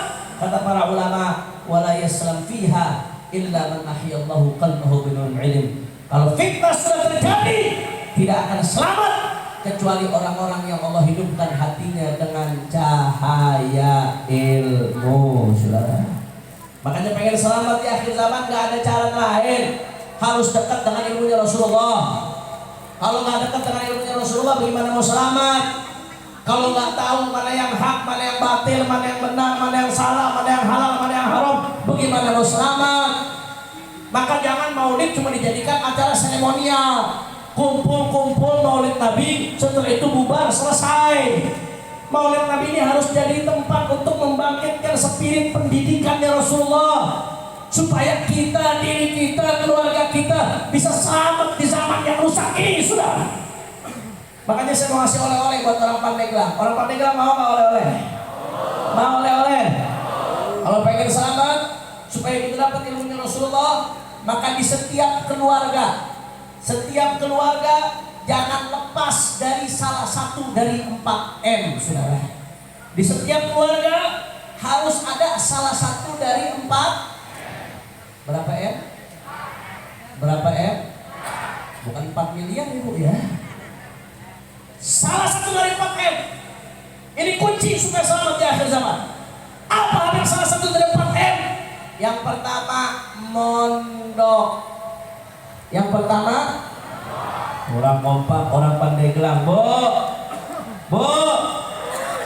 Kata para ulama, wala yaslam fiha illa man ahyallahu qalbahu binuril ilm. Kalau fitnah sudah terjadi, tidak akan selamat kecuali orang-orang yang Allah hidupkan hatinya dengan cahaya ilmu, saudara. Makanya pengen selamat di akhir zaman, gak ada cara lain, harus dekat dengan ilmunya Rasulullah. Kalau gak dekat dengan ilmunya Rasulullah, bagaimana mau selamat? Kalau nggak tahu mana yang hak, mana yang batil, mana yang benar, mana yang salah, mana yang halal, mana yang haram, bagaimana mau selamat? Maka jangan maulid cuma dijadikan acara seremonial, kumpul-kumpul maulid Nabi, setelah itu bubar, selesai. Maulid Nabi ini harus jadi tempat untuk membangkitkan spirit pendidikannya Rasulullah, supaya kita, diri kita, keluarga kita bisa selamat di zaman yang rusak ini, sudah. Makanya saya mau ngasih oleh-oleh buat orang Pandeglang. Orang Pandeglang mau nggak oleh-oleh? Mau oleh-oleh? Kalau pengen selamat, supaya kita dapat ilmunya Rasulullah, maka di setiap keluarga jangan lepas dari salah satu dari 4M, saudara. Di setiap keluarga harus ada salah satu dari 4. Berapa M? Berapa M? Bukan 4 miliar, Ibu, ya. Salah satu dari 4M. Ini kunci supaya selamat di akhir zaman. Apa yang salah satu dari 4M? Yang pertama, mondok. Yang pertama, orang kompak, orang Pandeglang. Bu,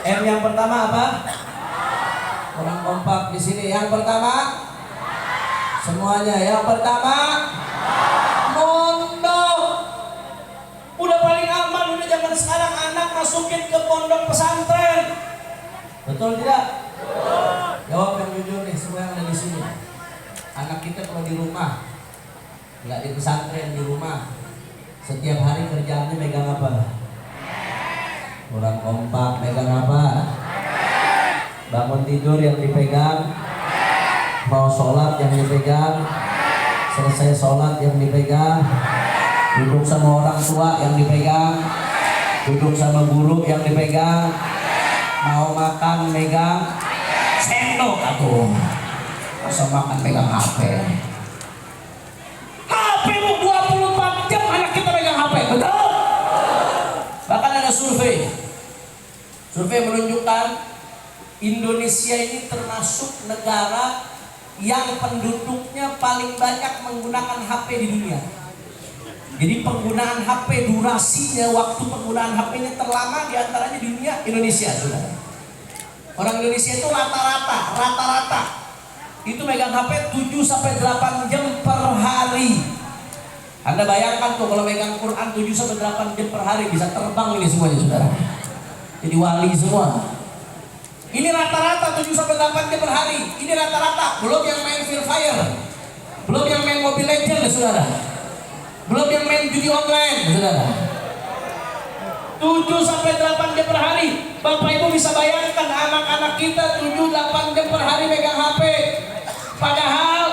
M yang pertama apa? Orang kompak di sini. Yang pertama, semuanya. Yang pertama, mondok. Udah paling aman, udah zaman sekarang anak masukin ke pondok pesantren. Betul tidak? Jawab yang jujur nih, semua yang ada di sini. Anak kita kalau di rumah, nggak di pesantren, di rumah, setiap hari kerjaannya megang apa? Orang kompak, megang apa? Bangun tidur yang dipegang, mau sholat yang dipegang, selesai sholat yang dipegang, duduk sama orang tua yang dipegang, duduk sama guru yang dipegang, mau makan megang sendok aku, masa makan megang HP. HP lu 24 jam anak kita megang HP, betul? Bahkan ada survei menunjukkan Indonesia ini termasuk negara yang penduduknya paling banyak menggunakan HP di dunia. Jadi penggunaan HP, durasinya, waktu penggunaan HP-nya terlama diantaranya di dunia Indonesia, saudara. Orang Indonesia itu rata-rata itu megang HP 7-8 jam per hari. Anda bayangkan tuh kalau megang Quran 7-8 jam per hari, bisa terbang ini semuanya, saudara. Jadi wali semua. Ini rata-rata 7-8 jam per hari. Ini rata-rata, belum yang main Free Fire, belum yang main Mobile Legends, saudara. Belum yang main judi online, saudara. 7-8 jam per hari. Bapak Ibu bisa bayangkan anak-anak kita 7-8 jam per hari megang HP. Padahal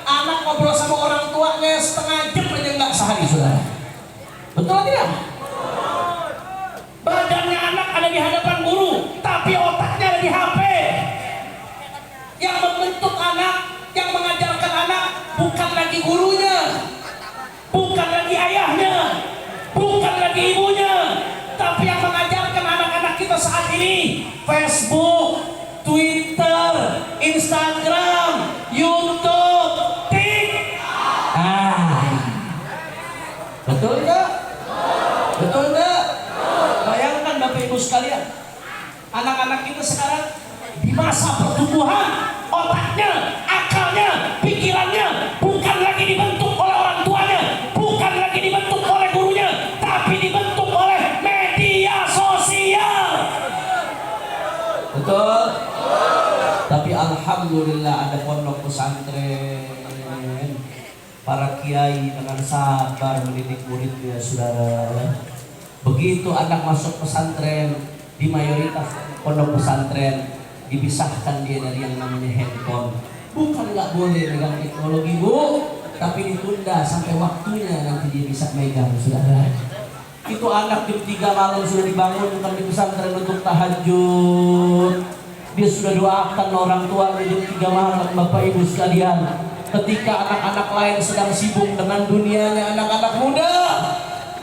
anak ngobrol sama orang tuanya setengah jam aja nggak sehari, saudara. Betul tidak? Badannya anak ada di hadapan guru, tapi otaknya ada di HP. Yang membentuk anak, yang mengajarkan anak bukan lagi gurunya, bukan lagi ayahnya, bukan lagi ibunya, tapi yang mengajarkan anak-anak kita kita saat ini, Facebook, Twitter, Instagram, YouTube, betul nggak? Betul nggak? Bayangkan Bapak Ibu sekalian, anak-anak kita sekarang di masa pertumbuhan, otaknya, akalnya, pikirannya bukan lagi dibentuk oleh orang tuanya, bukan lagi dibentuk oleh gurunya, tapi dibentuk oleh media sosial. Betul? Tapi alhamdulillah ada pondok pesantren, para kiai dengan sabar mendidik muridnya, saudara. Begitu anak masuk pesantren, di mayoritas pondok pesantren dipisahkan dia dari yang namanya handphone. Bukan nggak boleh megang teknologi, Bu, tapi ditunda sampai waktunya nanti dia bisa megang, saudara. Itu anak jam 3 malam sudah dibangunkan di pesantren untuk tahajud. Dia sudah doakan orang tua di jam 3 malam, Bapak Ibu sekalian. Ketika anak-anak lain sedang sibuk dengan dunianya, anak-anak muda,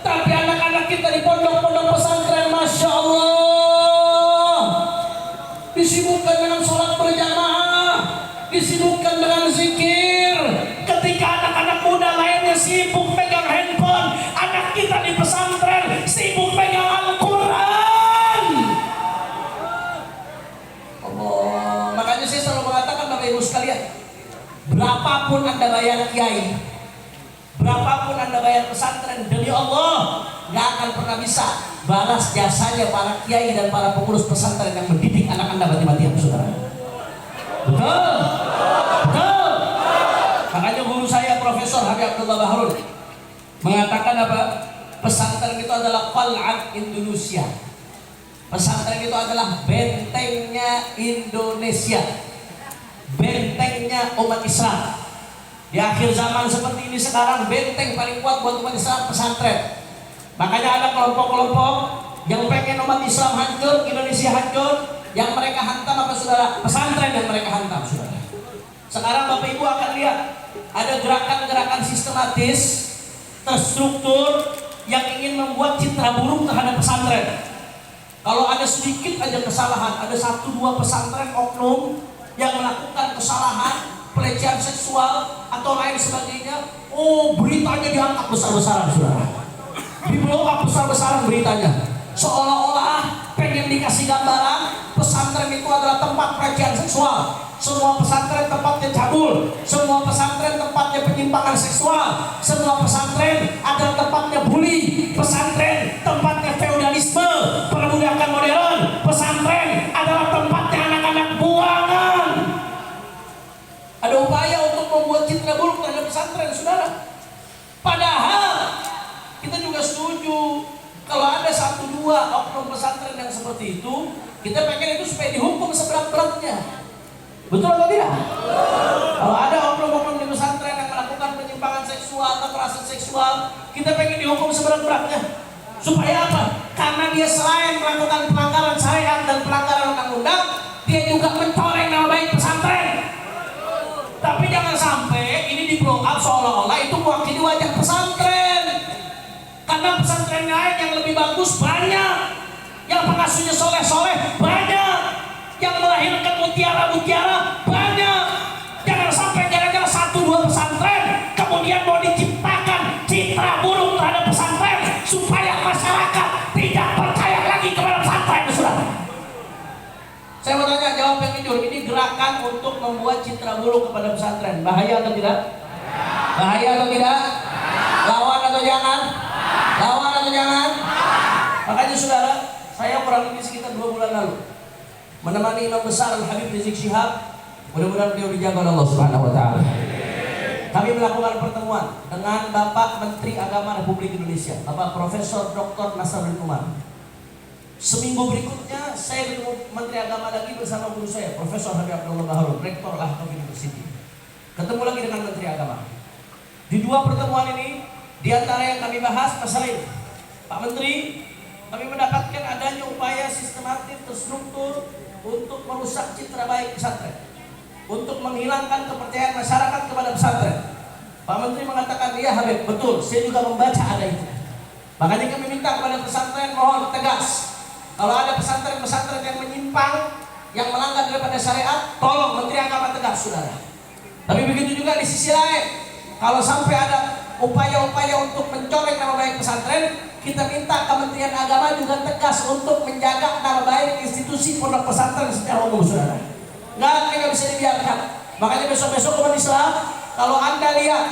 tapi anak-anak kita di pondok-pondok pesantren, Masya Allah, disibukkan dengan sholat berjamaah, disibukkan dengan zikir. Ketika anak-anak muda lainnya sibuk pegang handphone, anak kita di pesantren sibuk pegang Al-Quran. Allah. Makanya saya selalu mengatakan, Bapak Ibu sekalian, berapapun Anda bayar kiai, berapapun Anda bayar pesantren, demi Allah nggak akan pernah bisa balas jasanya para kiai dan para pengurus pesantren yang mendidik anak Anda mati-matian, saudara. Betul? Betul? Makanya guru saya Profesor Habib Abdullah Baharun mengatakan apa? Pesantren itu adalah qal'at Indonesia. Pesantren itu adalah bentengnya Indonesia, bentengnya umat Islam. Di akhir zaman seperti ini sekarang, benteng paling kuat buat umat Islam pesantren. Makanya ada kelompok-kelompok yang pengen umat Islam hancur, Indonesia hancur, yang mereka hantam apa, saudara? Pesantren yang mereka hantam, saudara. Sekarang Bapak Ibu akan lihat ada gerakan-gerakan sistematis, terstruktur yang ingin membuat citra buruk terhadap pesantren. Kalau ada sedikit aja kesalahan, ada 1-2 pesantren oknum yang melakukan kesalahan, pelecehan seksual atau lain sebagainya, oh beritanya diangkat besar-besaran, saudara. Di blow up besar-besaran beritanya, seolah-olah pengen dikasih gambaran pesantren itu adalah tempat pelecehan seksual. Semua pesantren tempatnya cabul, semua pesantren tempatnya penyimpangan seksual, semua pesantren adalah tempatnya bully, pesantren tempatnya feodalisme, perbudakan modern, pesantren adalah tempatnya anak-anak buangan. Ada upaya untuk membuat citra buruk terhadap pesantren, saudara. Padahal kita juga setuju kalau ada 1-2 oknum pesantren yang seperti itu, kita pengen itu supaya dihukum seberat-beratnya. Betul atau tidak? Kalau ada oknum-oknum di pesantren yang melakukan penyimpangan seksual atau kekerasan seksual, kita pengen dihukum seberat-beratnya. Supaya apa? Karena dia selain melakukan pelanggaran syariat dan pelanggaran undang-undang, dia juga mencoreng nama baik pesantren. Tapi jangan sampai ini di-blow up seolah-olah itu mewakili wajah pesantren. Karena pesantren lain yang lebih bagus banyak, yang pengasuhnya soleh-soleh banyak, yang melahirkan mutiara-mutiara banyak. Jangan sampai gara-gara 1-2 pesantren kemudian mau diciptakan citra buruk terhadap pesantren supaya masyarakat tidak percaya lagi kepada pesantren, saudara. Saya mau tanya, jawab yang jujur, ini gerakan untuk membuat citra buruk kepada pesantren, bahaya atau tidak? Bahaya atau tidak? Lawan atau jangan? Lawan atau jangan? Makanya saudara, saya kurang lebih sekitar 2 bulan lalu menemani Imam Besar Al-Habib Rizik Syihab, mudah-mudahan beliau dijaga oleh Allah Subhanahu wa taala. Kami melakukan pertemuan dengan Bapak Menteri Agama Republik Indonesia, Bapak Profesor Dr. Nasaruddin Umar. Seminggu berikutnya saya ketemu Menteri Agama lagi bersama guru saya, Profesor Habib Abdullah Baharun, Rektor Al-Hakam University. Ketemu lagi dengan Menteri Agama. Di 2 pertemuan ini, di antara yang kami bahas masalah ini. Pak Menteri, kami mendapatkan adanya upaya sistematis terstruktur untuk merusak citra baik pesantren, untuk menghilangkan kepercayaan masyarakat kepada pesantren. Pak Menteri mengatakan, iya Habib, betul, saya juga membaca ada itu. Makanya kami minta kepada pesantren, mohon tegas. Kalau ada pesantren-pesantren yang menyimpang, yang melanggar daripada syariat, tolong Menteri Agama tegas, saudara. Tapi begitu juga di sisi lain, kalau sampai ada upaya-upaya untuk mencoreng nama baik pesantren, kita minta Kementerian Agama juga tegas untuk menjaga nama baik institusi pondok pesantren secara umum, saudara. Nggak bisa dibiarkan. Makanya besok-besok umat Islam, kalau Anda lihat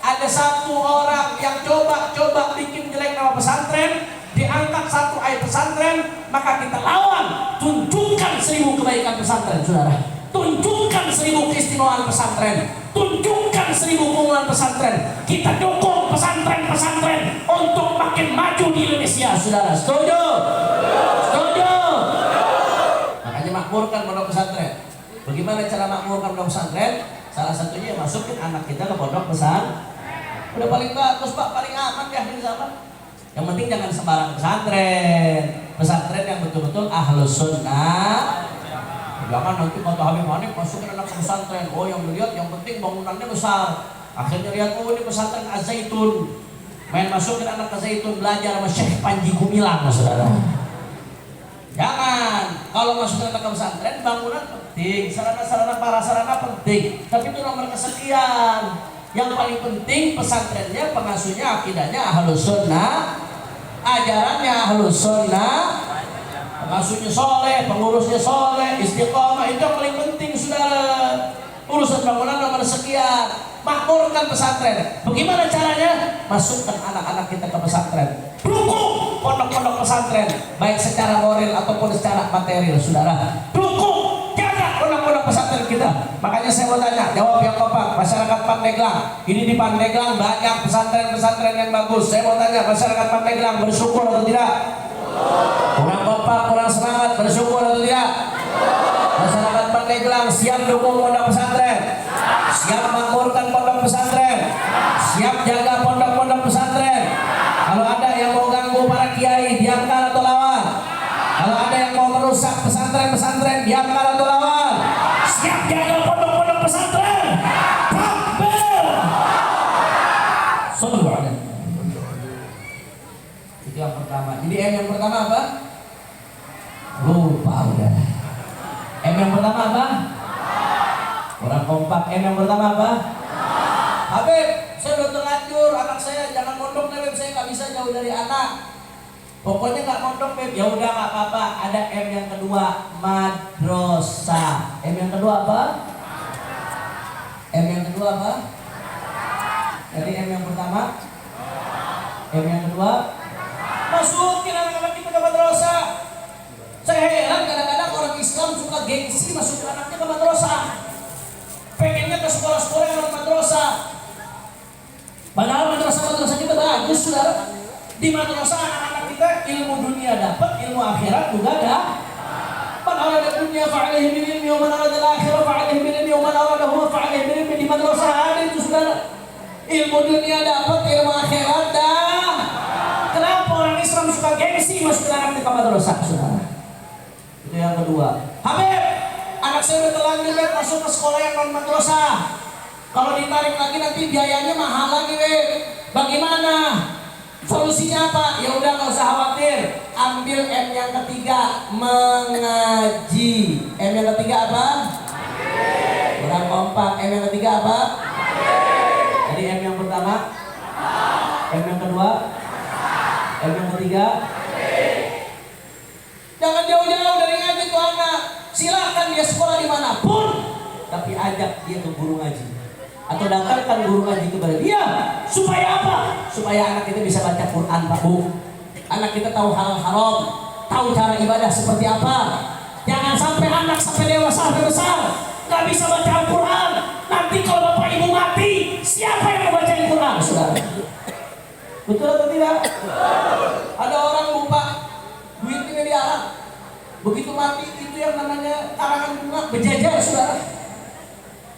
ada satu orang yang coba bikin jelek nama pesantren, diangkat satu ayat pesantren, maka kita lawan. Tunjukkan 1000 kebaikan pesantren, saudara. Tunjukkan 1000 keistimewaan pesantren. Tunjukkan 1000 keunggulan pesantren. Kita dukung pesantren-pesantren untuk makin maju di Indonesia, saudara. Setuju? Setuju? Makanya makmurkan pondok pesantren. Bagaimana cara makmurkan pondok pesantren? Salah satunya masukin anak kita ke pondok pesantren. Udah paling bagus Pak, paling aman di akhir zaman. Yang penting jangan sembarang pesantren. Pesantren yang betul-betul ahlus sunnah. Jangan nanti kata Habib Hanif masukin anak ke pesantren. Oh yang dilihat yang penting bangunannya besar. Akhirnya lihat oh ini pesantren Az-Zaitun. Main masukin anak ke Zaitun belajar sama Syekh Panji Gumilang, saudara. Jangan. Kalau masukin anak ke pesantren bangunan penting, sarana-sarana prasarana penting. Tapi itu nomor kesekian. Yang paling penting pesantrennya, pengasuhnya akidahnya ahlus sunnah, ajarannya ahlus sunnah, pengasuhnya soleh, pengurusnya soleh, istiqomah. Itu yang paling penting, saudara. Urusan bangunan nomor sekian. Makmurkan pesantren. Bagaimana caranya? Masukkan anak-anak kita ke pesantren. Dukung pondok-pondok pesantren, baik secara moral ataupun secara material, saudara. Dukung, jaga pondok-pondok pesantren kita. Makanya saya mau tanya, jawab yang kompak, masyarakat Pandeglang. Ini di Pandeglang banyak pesantren-pesantren yang bagus. Saya mau tanya, masyarakat Pandeglang bersyukur atau tidak? Kurang kompak, kurang semangat, bersyukur atau tidak? Masyarakat Pandeglang siap dukung pondok pesantren, siap makmurkan pondok pesantren, siap jaga pondok-pondok pesantren. Kalau ada yang mau ganggu para kiai, diamkan atau lawan? Kalau ada yang mau merusak pesantren-pesantren, diamkan atau lawan? Siap jaga pondok-pondok pesantren. Takbir. Sallu alaihi. Itu yang pertama. Jadi yang pertama apa? Lupa udah. Yang pertama apa? Kurang kompak. Yang pertama apa? Habib, saya udah terlanjur anak saya jangan mondok nih, Habib. Saya nggak bisa jauh dari anak. Pokoknya nggak mondok, Beb. Ya udah nggak apa-apa. Ada M yang kedua, madrasah. M yang kedua apa? M yang kedua apa? Jadi M yang pertama, M yang kedua, masukin anak-anak kita ke madrasah. Saya heran kadang-kadang orang Islam suka gengsi masukin anaknya ke madrasah. Pengennya ke sekolah-sekolah yang madrasah. Padahal madrasah-madrasah kita bagus, saudara. Di madrasah anak-anak kita ilmu dunia dapat, ilmu akhirat juga ada. Man arada dunia fa'alaihi bil ilmi wa man arada al-akhirah fa'alaihi bil ilmi wa man aradahu fa'alaihi bil ilmi. Di madrasah ada itu, saudara. Ilmu dunia dapat, ilmu akhirat dah. Kenapa orang Islam suka gengsi masukin anaknya ke madrasah, saudara? Itu yang kedua. Habib, anak saya udah terlanjur masuk ke sekolah yang non madrasah. Kalau ditarik lagi nanti biayanya mahal lagi, Beb. Bagaimana? Solusinya apa? Ya udah nggak usah khawatir. Ambil M yang ketiga, mengaji. M yang ketiga apa? Kurang kompak. M yang ketiga apa? Jadi M yang pertama, M yang kedua, M yang ketiga. Jangan jauh-jauh dari ngaji tuh anak. Silakan dia sekolah dimanapun, tapi ajak dia ke guru ngaji atau datangkan guru ngaji kepada dia. Supaya apa? Supaya anak kita bisa baca Quran, Pak Bu. Anak kita tahu halal haram, tahu cara ibadah seperti apa. Jangan sampai anak sampai dewasa sampai besar nggak bisa baca Al-Quran. Nanti kalau bapak ibu mati, siapa yang mau baca Al-Quran, saudara? Betul atau tidak? Ada orang lupa duitnya diarang. Begitu mati itu yang namanya karangan bunga berjajar, saudara.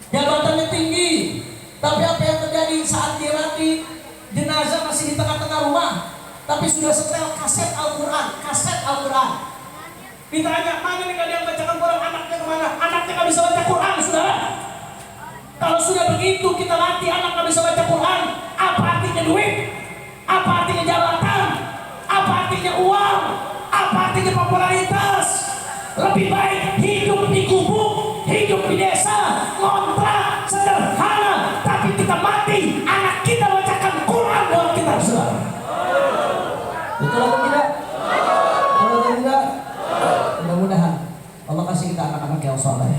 Jabatannya tinggi, tapi apa yang terjadi saat dia mati? Jenazah masih di tengah-tengah rumah, tapi sudah setel kaset Al-Quran, kaset Al-Quran. Ditanya mana nih ada yang bacakan Quran, anaknya kemana? Anaknya nggak bisa baca Quran, saudara. Kalau sudah begitu kita mati anak nggak bisa baca Quran, apa artinya duit? Apa artinya jabatan? Apa artinya uang? Apa Apa artinya popularitas? Lebih baik hidup di gubuk, hidup di desa, ngontrak, sederhana, tapi kita mati, anak kita bacakan Quran buat kita, saudara. Betul atau tidak? Betul atau tidak? Mudah-mudahan Allah kasih kita anak-anak yang soleh,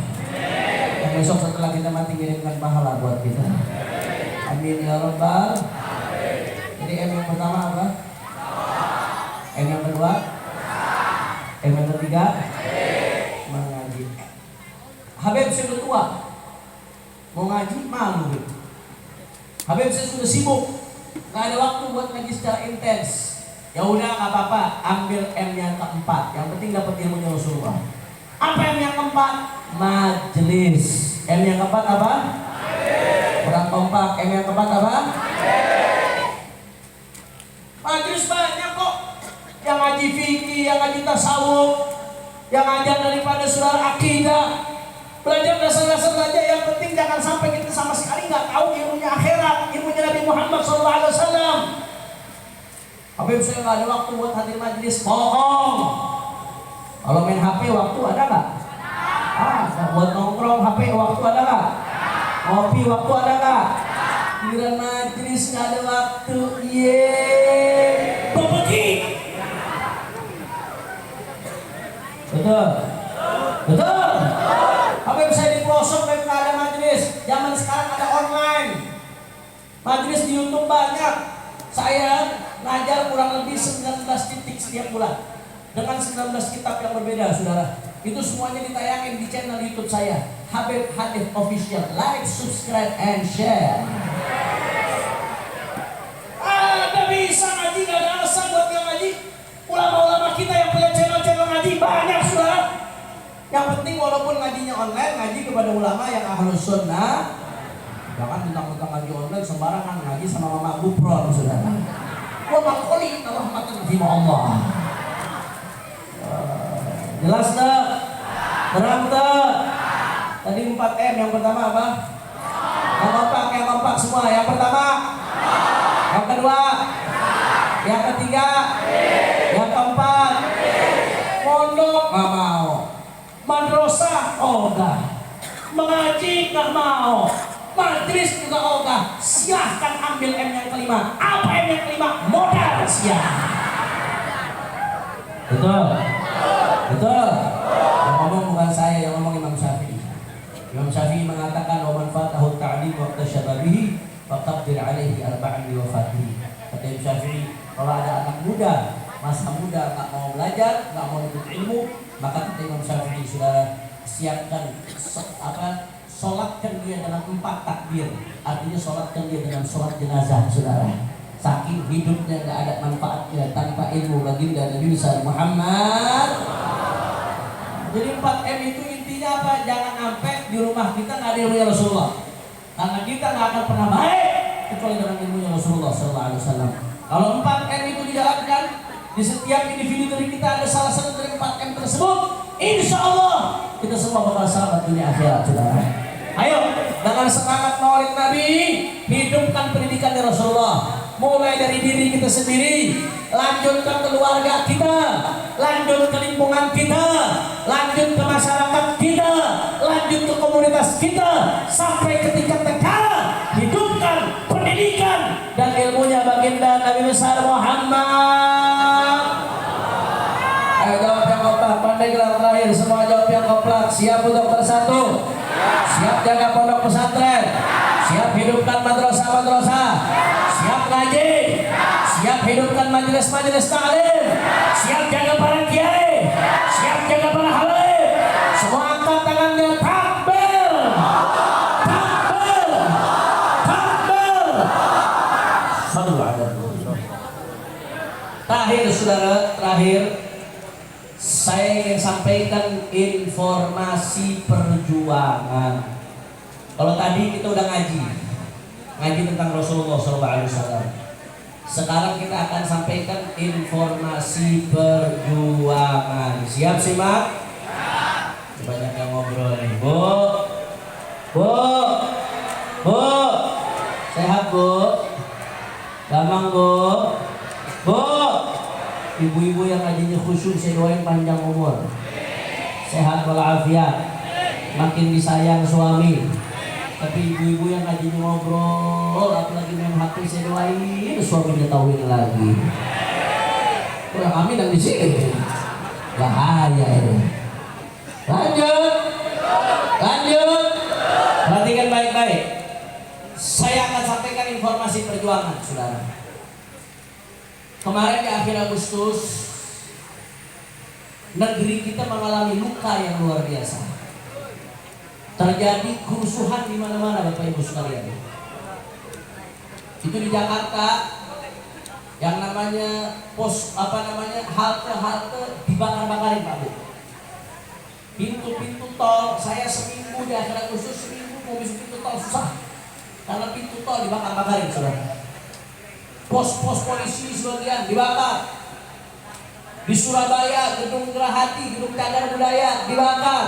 yang besok setelah kita mati mengirimkan pahala buat kita. Amin ya rabbal. Jadi M yang pertama apa? M yang kedua? M yang ketiga? Mengaji. Habib saya udah tua, mau ngaji malu. Habib saya sudah sibuk, nggak ada waktu buat ngaji secara intens. Ya udah nggak apa-apa, ambil M yang keempat. Yang penting dapat ilmunya Rasulullah. Apa M yang keempat? Majelis. M yang keempat apa? Kurang kompak. M yang keempat apa? Majelis banyak kok. Yang ngaji fikih, yang ngaji tasawuf, yang ngajar daripada surah akidah. Belajar dasar-dasar saja, yang penting jangan sampai kita sama sekali nggak tahu ilmunya akhirat, ilmunya Nabi Muhammad SAW. Habib saya nggak ada waktu buat hadir majelis, bohong. Kalau main HP waktu ada nggak? Buat nongkrong HP waktu ada nggak? Ngopi waktu ada nggak? Giliran majelis nggak ada waktu, pergi. Betul, betul. Habib saya di pelosok, nggak ada majelis. Zaman sekarang ada online. Majelis di YouTube banyak. Saya ngajar kurang lebih 19 titik setiap bulan dengan 19 kitab yang berbeda, saudara. Itu semuanya ditayangin di channel YouTube saya, Habib Hadif Official. Like, subscribe, and share. Ada bisa ngaji, gak ada alasan buat gak ngaji. Ulama-ulama kita yang punya channel-channel ngaji banyak, saudara. Yang penting walaupun ngajinya online, ngaji kepada ulama yang ahlus sunnah. Jangan tentang ngaji online sembarangan, ngaji sama Mama Gupron, saudara. Wa maqoli rahmatan fi Allah. Jelas tak? Terang tak? Tadi 4M, yang pertama apa? Yang kompak semua. Yang pertama, yang kedua, yang ketiga, yang keempat, pondok nggak mau, madrasah ogah, mengaji nggak mau, majelis juga ogah. Silahkan ambil M yang kelima. Apa M yang kelima? Modal siap. Betul, betul. Yang ngomong bukan saya, yang ngomong Imam Syafi'i. Imam Syafi'i mengatakan, "Wa man fatahu ta'lim waqta syababihi faqaddir 'alaihi arba'an li wafatihi." Kata Imam Syafi'i, kalau ada anak muda, masa muda nggak mau belajar, nggak mau menuntut ilmu, maka kata Imam Syafi'i, saudara, siapkan sholatkan dia dalam 4 takbir. Artinya sholatkan dia dengan sholat jenazah, saudara. Saking hidupnya nggak ada manfaatnya tanpa ilmu baginda Nabi Muhammad. Jadi 4M itu intinya apa? Jangan sampai di rumah kita nggak ada ilmunya Rasulullah. Karena kita nggak akan pernah baik kecuali dengan ilmunya Rasulullah SAW. Kalau 4M itu dijalankan di setiap individu dari kita, ada salah satu dari 4M tersebut, insya Allah kita semua bakal selamat dunia akhirat, saudara. Ayo, dengan semangat maulid Nabi, hidupkan pendidikan dari Rasulullah. Mulai dari diri kita sendiri, lanjut ke keluarga kita, lanjut ke lingkungan kita, lanjut ke masyarakat kita, lanjut ke komunitas kita, sampai ke tingkat negara. Hidupkan pendidikan dan ilmunya baginda Nabi besar Muhammad. Ayo jawab yang kompak, pandai gelar terakhir, semua jawab yang kompak. Siap untuk bersatu, siap jaga pondok pesantren, siap hidupkan madrasah-madrasah, siap ngaji, siap hidupkan majelis-majelis ta'lim, siap jaga para kiai, siap jaga para habaib. Semua angkat tangannya, takbir, takbir, takbir. Sallu ala Rasulullah. Terakhir, saudara, terakhir saya ingin sampaikan informasi perjuangan. Kalau tadi kita udah ngaji tentang Rasulullah SAW. Sekarang kita akan sampaikan informasi perjuangan. Siap simak? Banyak yang ngobrol nih. Bu, sehat Bu? Gampang Bu? Ibu-ibu yang ngajinya khusyuk saya doain panjang umur, sehat walafiat, makin disayang suami. Tapi ibu-ibu yang ngajinya ngobrol, apalagi main HP, saya doain suaminya tauhid lagi. Kurang amin yang di sini. Bahaya ini. Lanjut. Perhatikan baik-baik. Saya akan sampaikan informasi perjuangan, saudara. Kemarin di akhir Agustus, negeri kita mengalami luka yang luar biasa. Terjadi kerusuhan di mana-mana, Bapak Ibu sekalian. Itu di Jakarta, yang namanya halte dibakar-bakarin, Pak Bu. Pintu-pintu tol, saya seminggu di akhir Agustus, seminggu mau masuk pintu tol susah karena pintu tol dibakar-bakarin, saudara. Pos-pos polisi sebagian dibakar. Di Surabaya, gedung Gerahadi, gedung Cagar Budaya dibakar.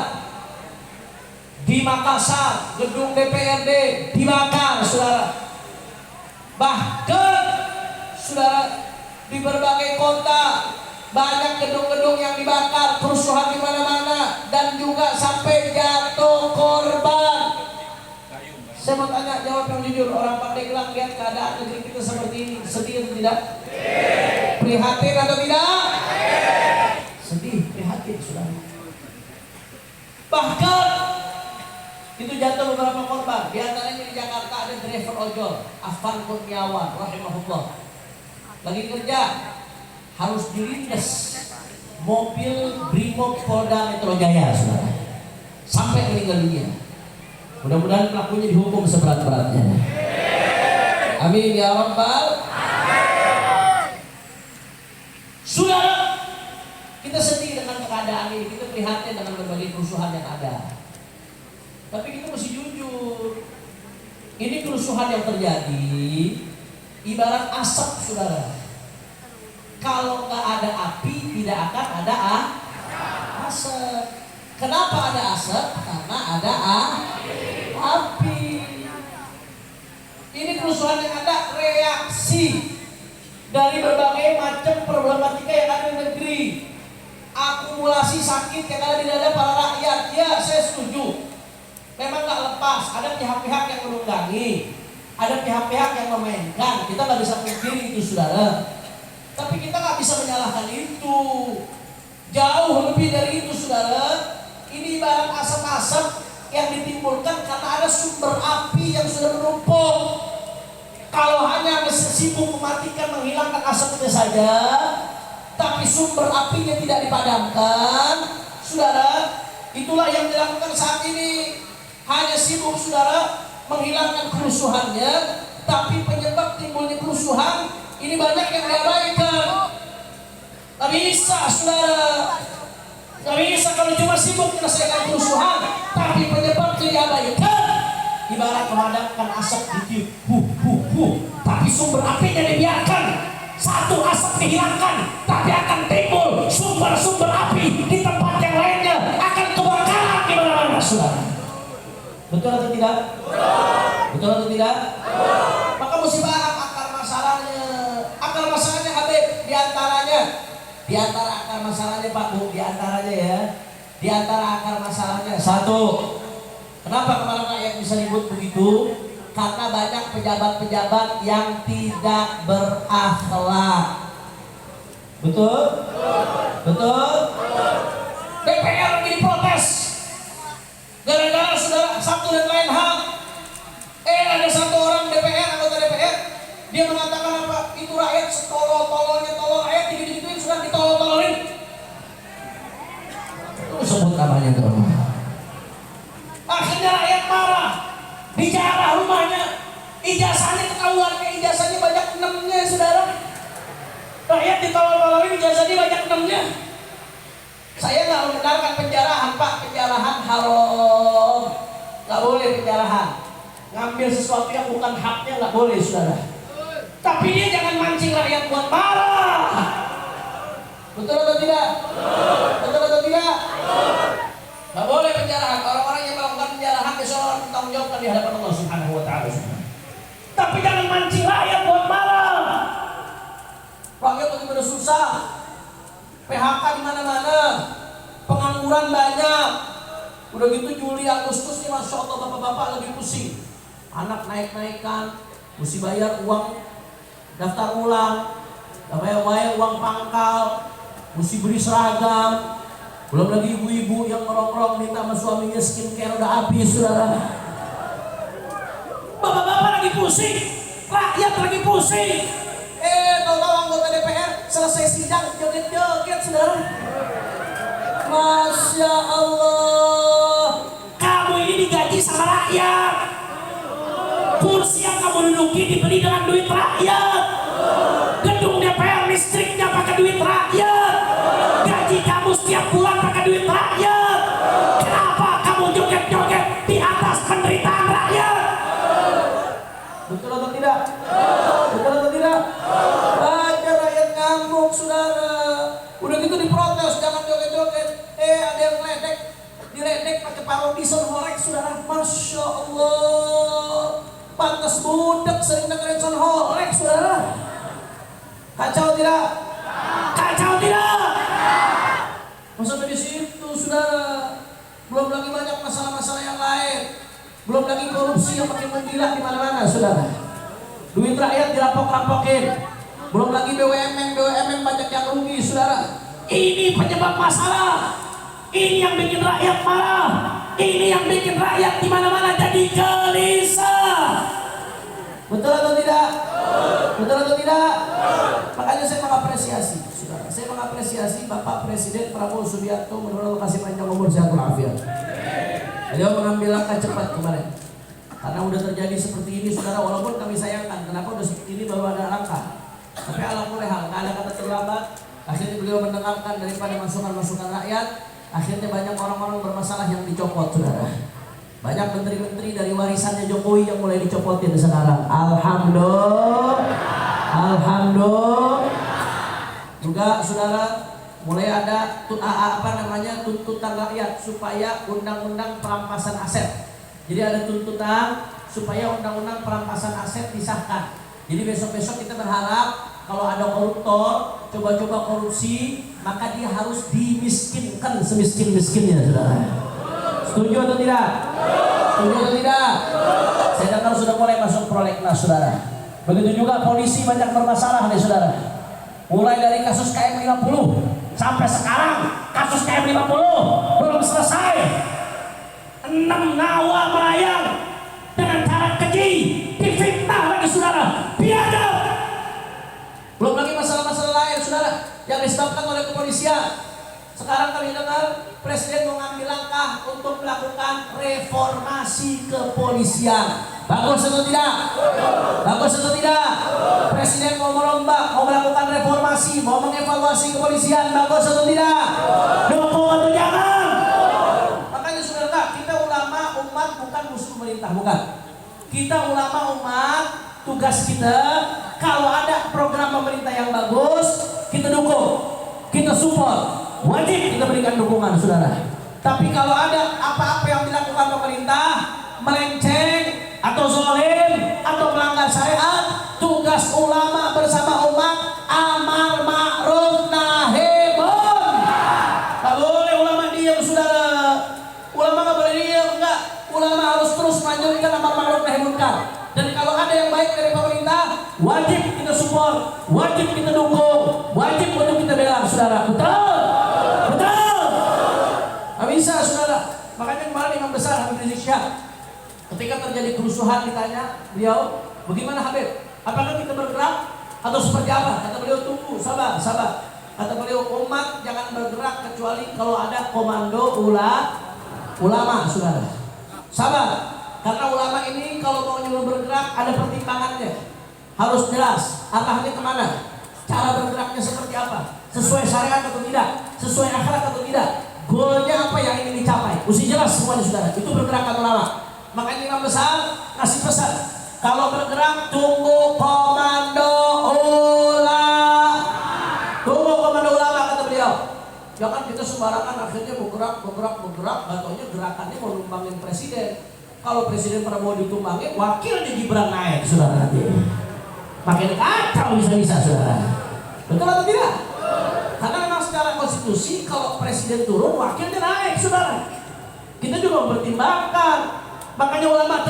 Di Makassar, gedung DPRD dibakar, saudara. Bahkan, saudara, di berbagai kota banyak gedung-gedung yang dibakar, kerusuhan di mana-mana, dan juga sampai jatuh korban. Saya mau tanya, jawab yang jujur. Orang Pandeglang lihat keadaan negeri kita seperti ini, sedih atau tidak? Prihatin atau tidak? Sedih, prihatin, saudara. Bahkan itu jatuh beberapa korban. Di antaranya di Jakarta ada driver ojol, Afan Kurniawan, rahimahullah. Lagi kerja, harus dilindas mobil Brimob Polda Metro Jaya, saudara, sampai meninggal dunia. Mudah-mudahan pelakunya dihukum seberat-beratnya. Amin ya rabbal. Saudara, kita sedih dengan keadaan ini, kita prihatin dengan berbagai kerusuhan yang ada. Tapi kita mesti jujur. Ini kerusuhan yang terjadi ibarat asap, saudara. Kalau nggak ada api, tidak akan ada asap. Kenapa ada asap? Karena ada api. Ini kerusuhan yang ada reaksi dari berbagai macam problematika yang ada di negeri. Akumulasi sakit yang ada di dada para rakyat. Ya, saya setuju. Memang nggak lepas. Ada pihak-pihak yang menunggangi, ada pihak-pihak yang memainkan. Kita nggak bisa pungkiri itu, saudara. Tapi kita nggak bisa menyalahkan itu. Jauh lebih dari itu, saudara. Ini ibarat asap-asap yang ditimbulkan karena ada sumber api yang sudah menumpuk. Kalau hanya sibuk mematikan, menghilangkan asapnya saja, tapi sumber apinya tidak dipadamkan, saudara, itulah yang dilakukan saat ini. Hanya sibuk, saudara, menghilangkan kerusuhannya, tapi penyebab timbulnya kerusuhan ini banyak yang diabaikan. Gak bisa, saudara. Gak bisa kalau cuma sibuk menyelesaikan kerusuhan, tapi penyebabnya diabaikan. Ibarat memadamkan asap ditiup, tapi sumber apinya dibiarkan. Satu asap dihilangkan, tapi akan timbul sumber-sumber api di tempat yang lainnya, akan kebakaran di mana-mana, saudara. Betul atau tidak? Betul atau tidak? Maka mesti paham akar masalahnya. Akar masalahnya Habib, di antara akar masalahnya Pak Bu, di antaranya ya, di antara akar masalahnya satu, kenapa kemarin rakyat bisa ribut begitu? Karena banyak pejabat-pejabat yang tidak berakhlak. Betul? Betul? DPR lagi diprotes gara-gara saudara satu dan lain hal. Ada satu orang DPR, anggota DPR, dia mengatakan apa? Itu rakyat setolol-tololnya, tolol rakyat gitu-gituin sudah ditolol-tololin. Itu sebut namanya tuh. Akhirnya rakyat marah, bicara rumahnya, ijazahnya ketahuan, ijazahnya banyak 6-nya, saudara. Rakyat ditolol-tololin, ijazahnya banyak 6-nya. Saya nggak membenarkan penjarahan, Pak. Penjarahan haram, nggak boleh penjarahan. Ngambil sesuatu yang bukan haknya nggak boleh, saudara. Tapi dia jangan mancing rakyat buat marah. Betul atau tidak? Betul atau tidak? Nggak boleh penjarahan. Orang-orang yang melakukan penjarahan besok orang bertanggung jawab di hadapan Allah Subhanahu Wa Taala. Tapi jangan mancing rakyat buat marah. Rakyat benar-benar susah. PHK di mana-mana, pengangguran banyak. Udah gitu Juli Agustus nih, masya Allah bapak-bapak lagi pusing. Anak naik-naikan, mesti bayar uang daftar ulang, bayar uang pangkal, mesti beli seragam. Belum lagi ibu-ibu yang ngerong-ngerong minta sama suaminya skincare udah habis, saudara. Bapak-bapak lagi pusing, rakyat lagi pusing. Tahu-tahu anggota DPR selesai sidang joget-joget, saudara. Masya Allah, kamu ini digaji sama rakyat. Kursi yang kamu duduki dibeli dengan duit rakyat. Gedung DPR listriknya pakai duit rakyat. Gaji kamu setiap bulan pakai duit rakyat. Kenapa kamu joget-joget di atas penderitaan rakyat? Betul atau tidak? Betul atau tidak? Ada rakyat ngamuk, saudara. Udah gitu diprotes, jangan joget-joget. Ada yang diledek pakai parodi Sonhorek, saudara. Masya Allah, pantas budak sering dengerin Sonhorek, saudara. Kacau tidak? Kacau tidak? Sampai di situ, saudara. Belum lagi banyak masalah-masalah yang lain. Belum lagi korupsi yang makin menggila di mana-mana, saudara. Duit rakyat dirampok-rampokin. Belum lagi BUMN banyak yang rugi, saudara. Ini penyebab masalah. Ini yang bikin rakyat marah. Ini yang bikin rakyat di mana-mana jadi gelisah. Betul atau tidak? Betul atau tidak? Makanya saya mengapresiasi, saudara. Saya mengapresiasi Bapak Presiden Prabowo Subianto, mudah-mudahan kasih panjang umur sehat walafiat. Beliau mengambil langkah cepat kemarin. Karena udah terjadi seperti ini, saudara. Walaupun kami sayangkan, kenapa udah seperti ini baru ada langkah. Tapi alhamdulillah, nggak ada kata terlambat. Akhirnya beliau mendengarkan daripada masukan-masukan rakyat. Akhirnya banyak orang-orang bermasalah yang dicopot, saudara. Banyak menteri-menteri dari warisannya Jokowi yang mulai dicopotin sekarang. Alhamdulillah. Alhamdulillah. Juga, saudara, mulai ada tuntutan rakyat supaya undang-undang perampasan aset. Jadi ada tuntutan supaya undang-undang perampasan aset disahkan. Jadi besok-besok kita berharap kalau ada koruptor coba-coba korupsi, maka dia harus dimiskinkan semiskin-miskinnya, saudara. Setuju atau tidak? Setuju atau tidak? Saya dengar sudah mulai masuk prolegnas, saudara. Begitu juga polisi banyak bermasalah nih, saudara. Mulai dari kasus KM 50 sampai sekarang kasus KM 50 belum selesai. 6 nyawa melayang dengan cara keji, difitnah lagi, saudara. Biadab. Belum lagi masalah-masalah lain, saudara, yang disebabkan oleh kepolisian. Sekarang kami dengar Presiden mengambil langkah untuk melakukan reformasi kepolisian. Bagus atau tidak? Bagus atau tidak? Presiden mau merombak, mau melakukan reformasi, mau mengevaluasi kepolisian. Bagus atau tidak? Dukung atau jangan? Makanya saudara, kita ulama umat bukan musuh pemerintah, bukan. Kita ulama umat, tugas kita kalau ada program pemerintah yang bagus, kita dukung, kita support. Wajib kita berikan dukungan, saudara. Tapi kalau ada apa-apa yang dilakukan pemerintah melenceng atau zalim atau melanggar syariat, tugas ulama bersama umat amar ma'ruf nahi munkar. Tak boleh ulama diam, saudara. Ulama nggak boleh diam, enggak. Ulama harus terus melanjutkan amar ma'ruf nahi munkar. Dan kalau ada yang baik dari pemerintah, wajib kita support, wajib kita dukung, wajib untuk kita bela, saudara. Betul? Betul? Nggak bisa, saudara. Makanya kemarin Imam Besar Habib Rizik Syihab, ketika terjadi kerusuhan, ditanya beliau, bagaimana Habib? Apakah kita bergerak atau seperti apa? Kata beliau, tunggu, sabar. Kata beliau, umat jangan bergerak kecuali kalau ada komando ulama, saudara. Sabar. Karena ulama ini kalau mau nyuruh bergerak ada pertimbangannya. Harus jelas arahnya kemana, cara bergeraknya seperti apa, sesuai syariat atau tidak, sesuai akhlak atau tidak, goalnya apa yang ingin dicapai, mesti jelas semuanya, saudara. Itu bergerakan ulama. Makanya Imam Besar kasih pesan, kalau bergerak tunggu komando ulama. Tunggu komando ulama, kata beliau. Jangan kita sembarangan akhirnya bergerak, gak taunya gerakannya mau numbangin presiden. Kalau Presiden Prabowo ditumbangin, wakilnya Gibran naik, saudara, nanti makin kacau bisa-bisa, saudara. Betul atau tidak? Karena memang secara konstitusi kalau presiden turun wakilnya naik, saudara. Kita juga mempertimbangkan. Makanya ulama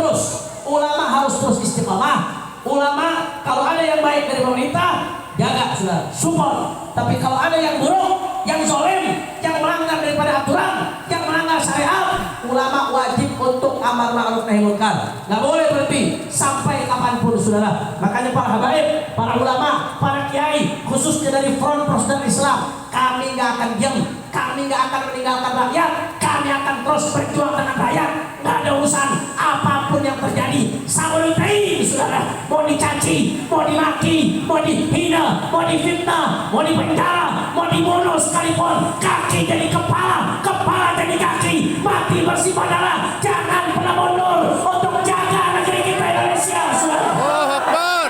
harus terus istiqamah. Ulama kalau ada yang baik dari pemerintah, jaga, saudara, support. Tapi kalau ada yang buruk, yang zalim, yang melanggar daripada aturan, yang melanggar syariat, ulama wajib untuk amar ma'ruf nahi munkar. Nggak boleh berhenti sampai kapanpun, saudara. Makanya para habaib, para ulama, para kiai, khususnya dari Front Persatuan Islam, kami nggak akan diam, kami nggak akan meninggalkan rakyat, kami akan terus berjuang dengan rakyat. Nggak ada urusan apapun yang terjadi. Saburitai, saudara, mau dicaci, mau dimaki, mau dihina, mau difitnah, mau dipenjara, mau dibunuh sekalipun, kaki jadi kepala, kepala jadi kaki, mati bersih darah, jangan pernah mundur untuk jaga negeri kita Indonesia, saudara. Allahu Akbar.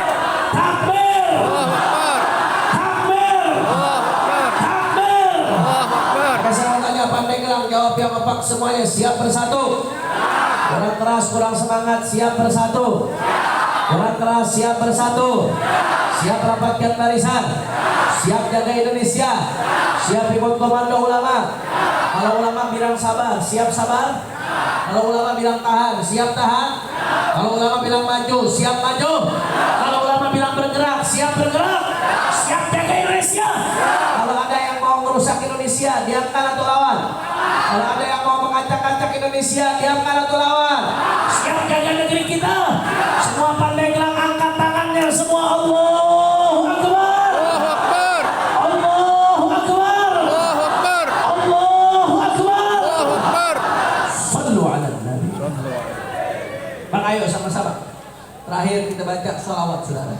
Takbir, Allahu Akbar. takbir, Allahu Akbar. takbir. Allahu Akbar. Saya mau tanya Pandeglang, jawab yang apa semuanya, siap bersatu. Kurang keras, kurang semangat, siap bersatu. Kurang keras, siap bersatu. Siap rapatkan barisan. Siap jaga Indonesia. Siap ikut komando ulama. Kalau ulama bilang sabar, siap sabar. Kalau ulama bilang tahan, siap tahan. Kalau ulama bilang maju, siap maju. Kalau ulama bilang bergerak, siap bergerak. Siap jaga Indonesia. Kalau ada yang mau merusak Indonesia, diamkan atau lawan. Kalau ada yang mau mengacak-acak Indonesia, diamkan atau lawan. Siap jaga negeri kita. Semua Pandeglang angkat tangannya, semua Allahu Akbar. Allahu Akbar. Allahu Akbar. Allahu Akbar. Allahu Akbar. Allahu Akbar. Sallu ala Nabi. Bang, ayo sama-sama. Terakhir kita baca sholawat, saudara.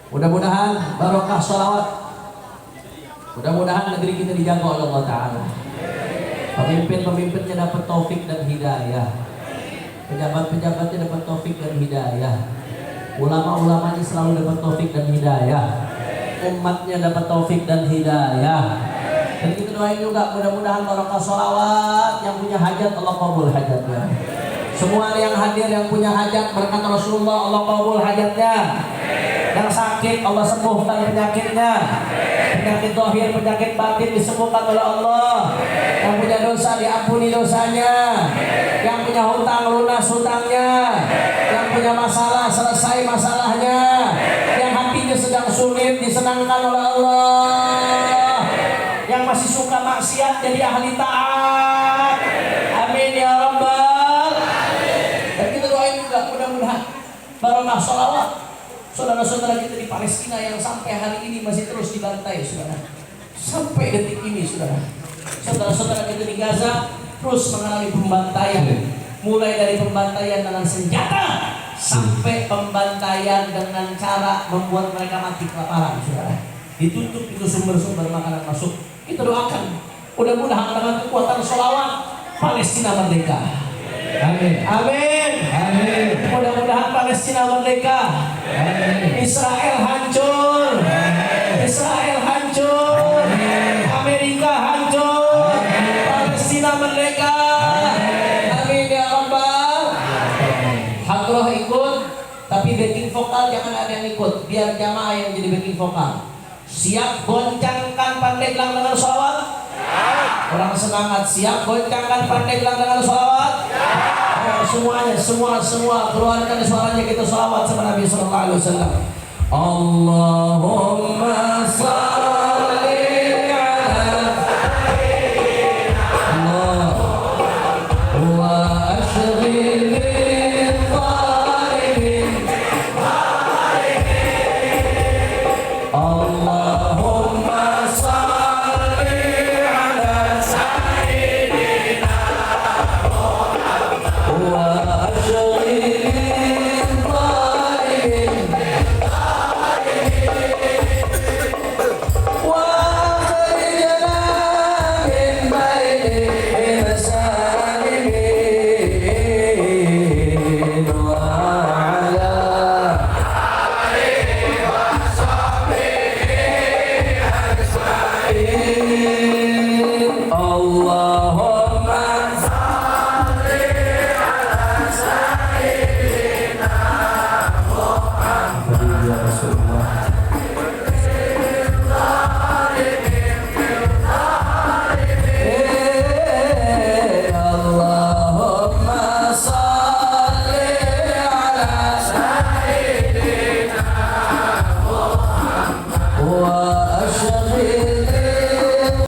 Mudah-mudahan barokah sholawat. Mudah-mudahan negeri kita dijaga oleh Allah Ta'ala. Pemimpin-pemimpinnya dapat taufik dan hidayah. Pejabat-pejabatnya dapat taufik dan hidayah. Ulama-ulamanya selalu dapat taufik dan hidayah. Umatnya dapat taufik dan hidayah. Dan kita doain juga mudah-mudahan barokah sholawat. Yang punya hajat Allah kabul hajatnya. Semua yang hadir yang punya hajat berkat Rasulullah, Allah kabul hajatnya. Yang sakit Allah sembuhkan penyakitnya. Penyakit zahir, penyakit batin disembuhkan oleh Allah. Yang punya dosa diampuni dosanya. Yang punya hutang lunas hutangnya. Yang punya masalah selesai masalahnya. Yang hatinya sedang sulit disenangkan oleh Allah. Yang masih suka maksiat jadi ahli taat. Amin ya rabbal. Dan kita doain juga mudah-mudahan barokah sholawat saudara-saudara kita di Palestina yang sampai hari ini masih terus dibantai, saudara. Sampai detik ini, saudara. Saudara-saudara kita di Gaza terus mengalami pembantaian. Mulai dari pembantaian dengan senjata sampai pembantaian dengan cara membuat mereka mati kelaparan, saudara. Ditutup itu sumber-sumber makanan masuk. Kita doakan mudah-mudahan dengan kekuatan sholawat Palestina merdeka. Amin. Amin. Amin. Mudah-mudahan Palestina merdeka. Amin. Israel hancur. Amin. Israel hancur. Amin. Amerika hancur. Amin. Palestina merdeka. Amin. Amin ya Rabbal. Hadroh ikut, tapi backing vokal jangan ada yang ikut. Biar jamaah yang jadi backing vokal. Siap goncangkan Pandeglang dengan sholawat. Orang semangat, siap goncangkan Pandeglang dengan sholawat. Semuanya, semua keluarkan suaranya, kita sholawat sama Nabi Sallallahu Alaihi Wasallam. Allahumma salli ala Allah wa ashghil zalimin. Allah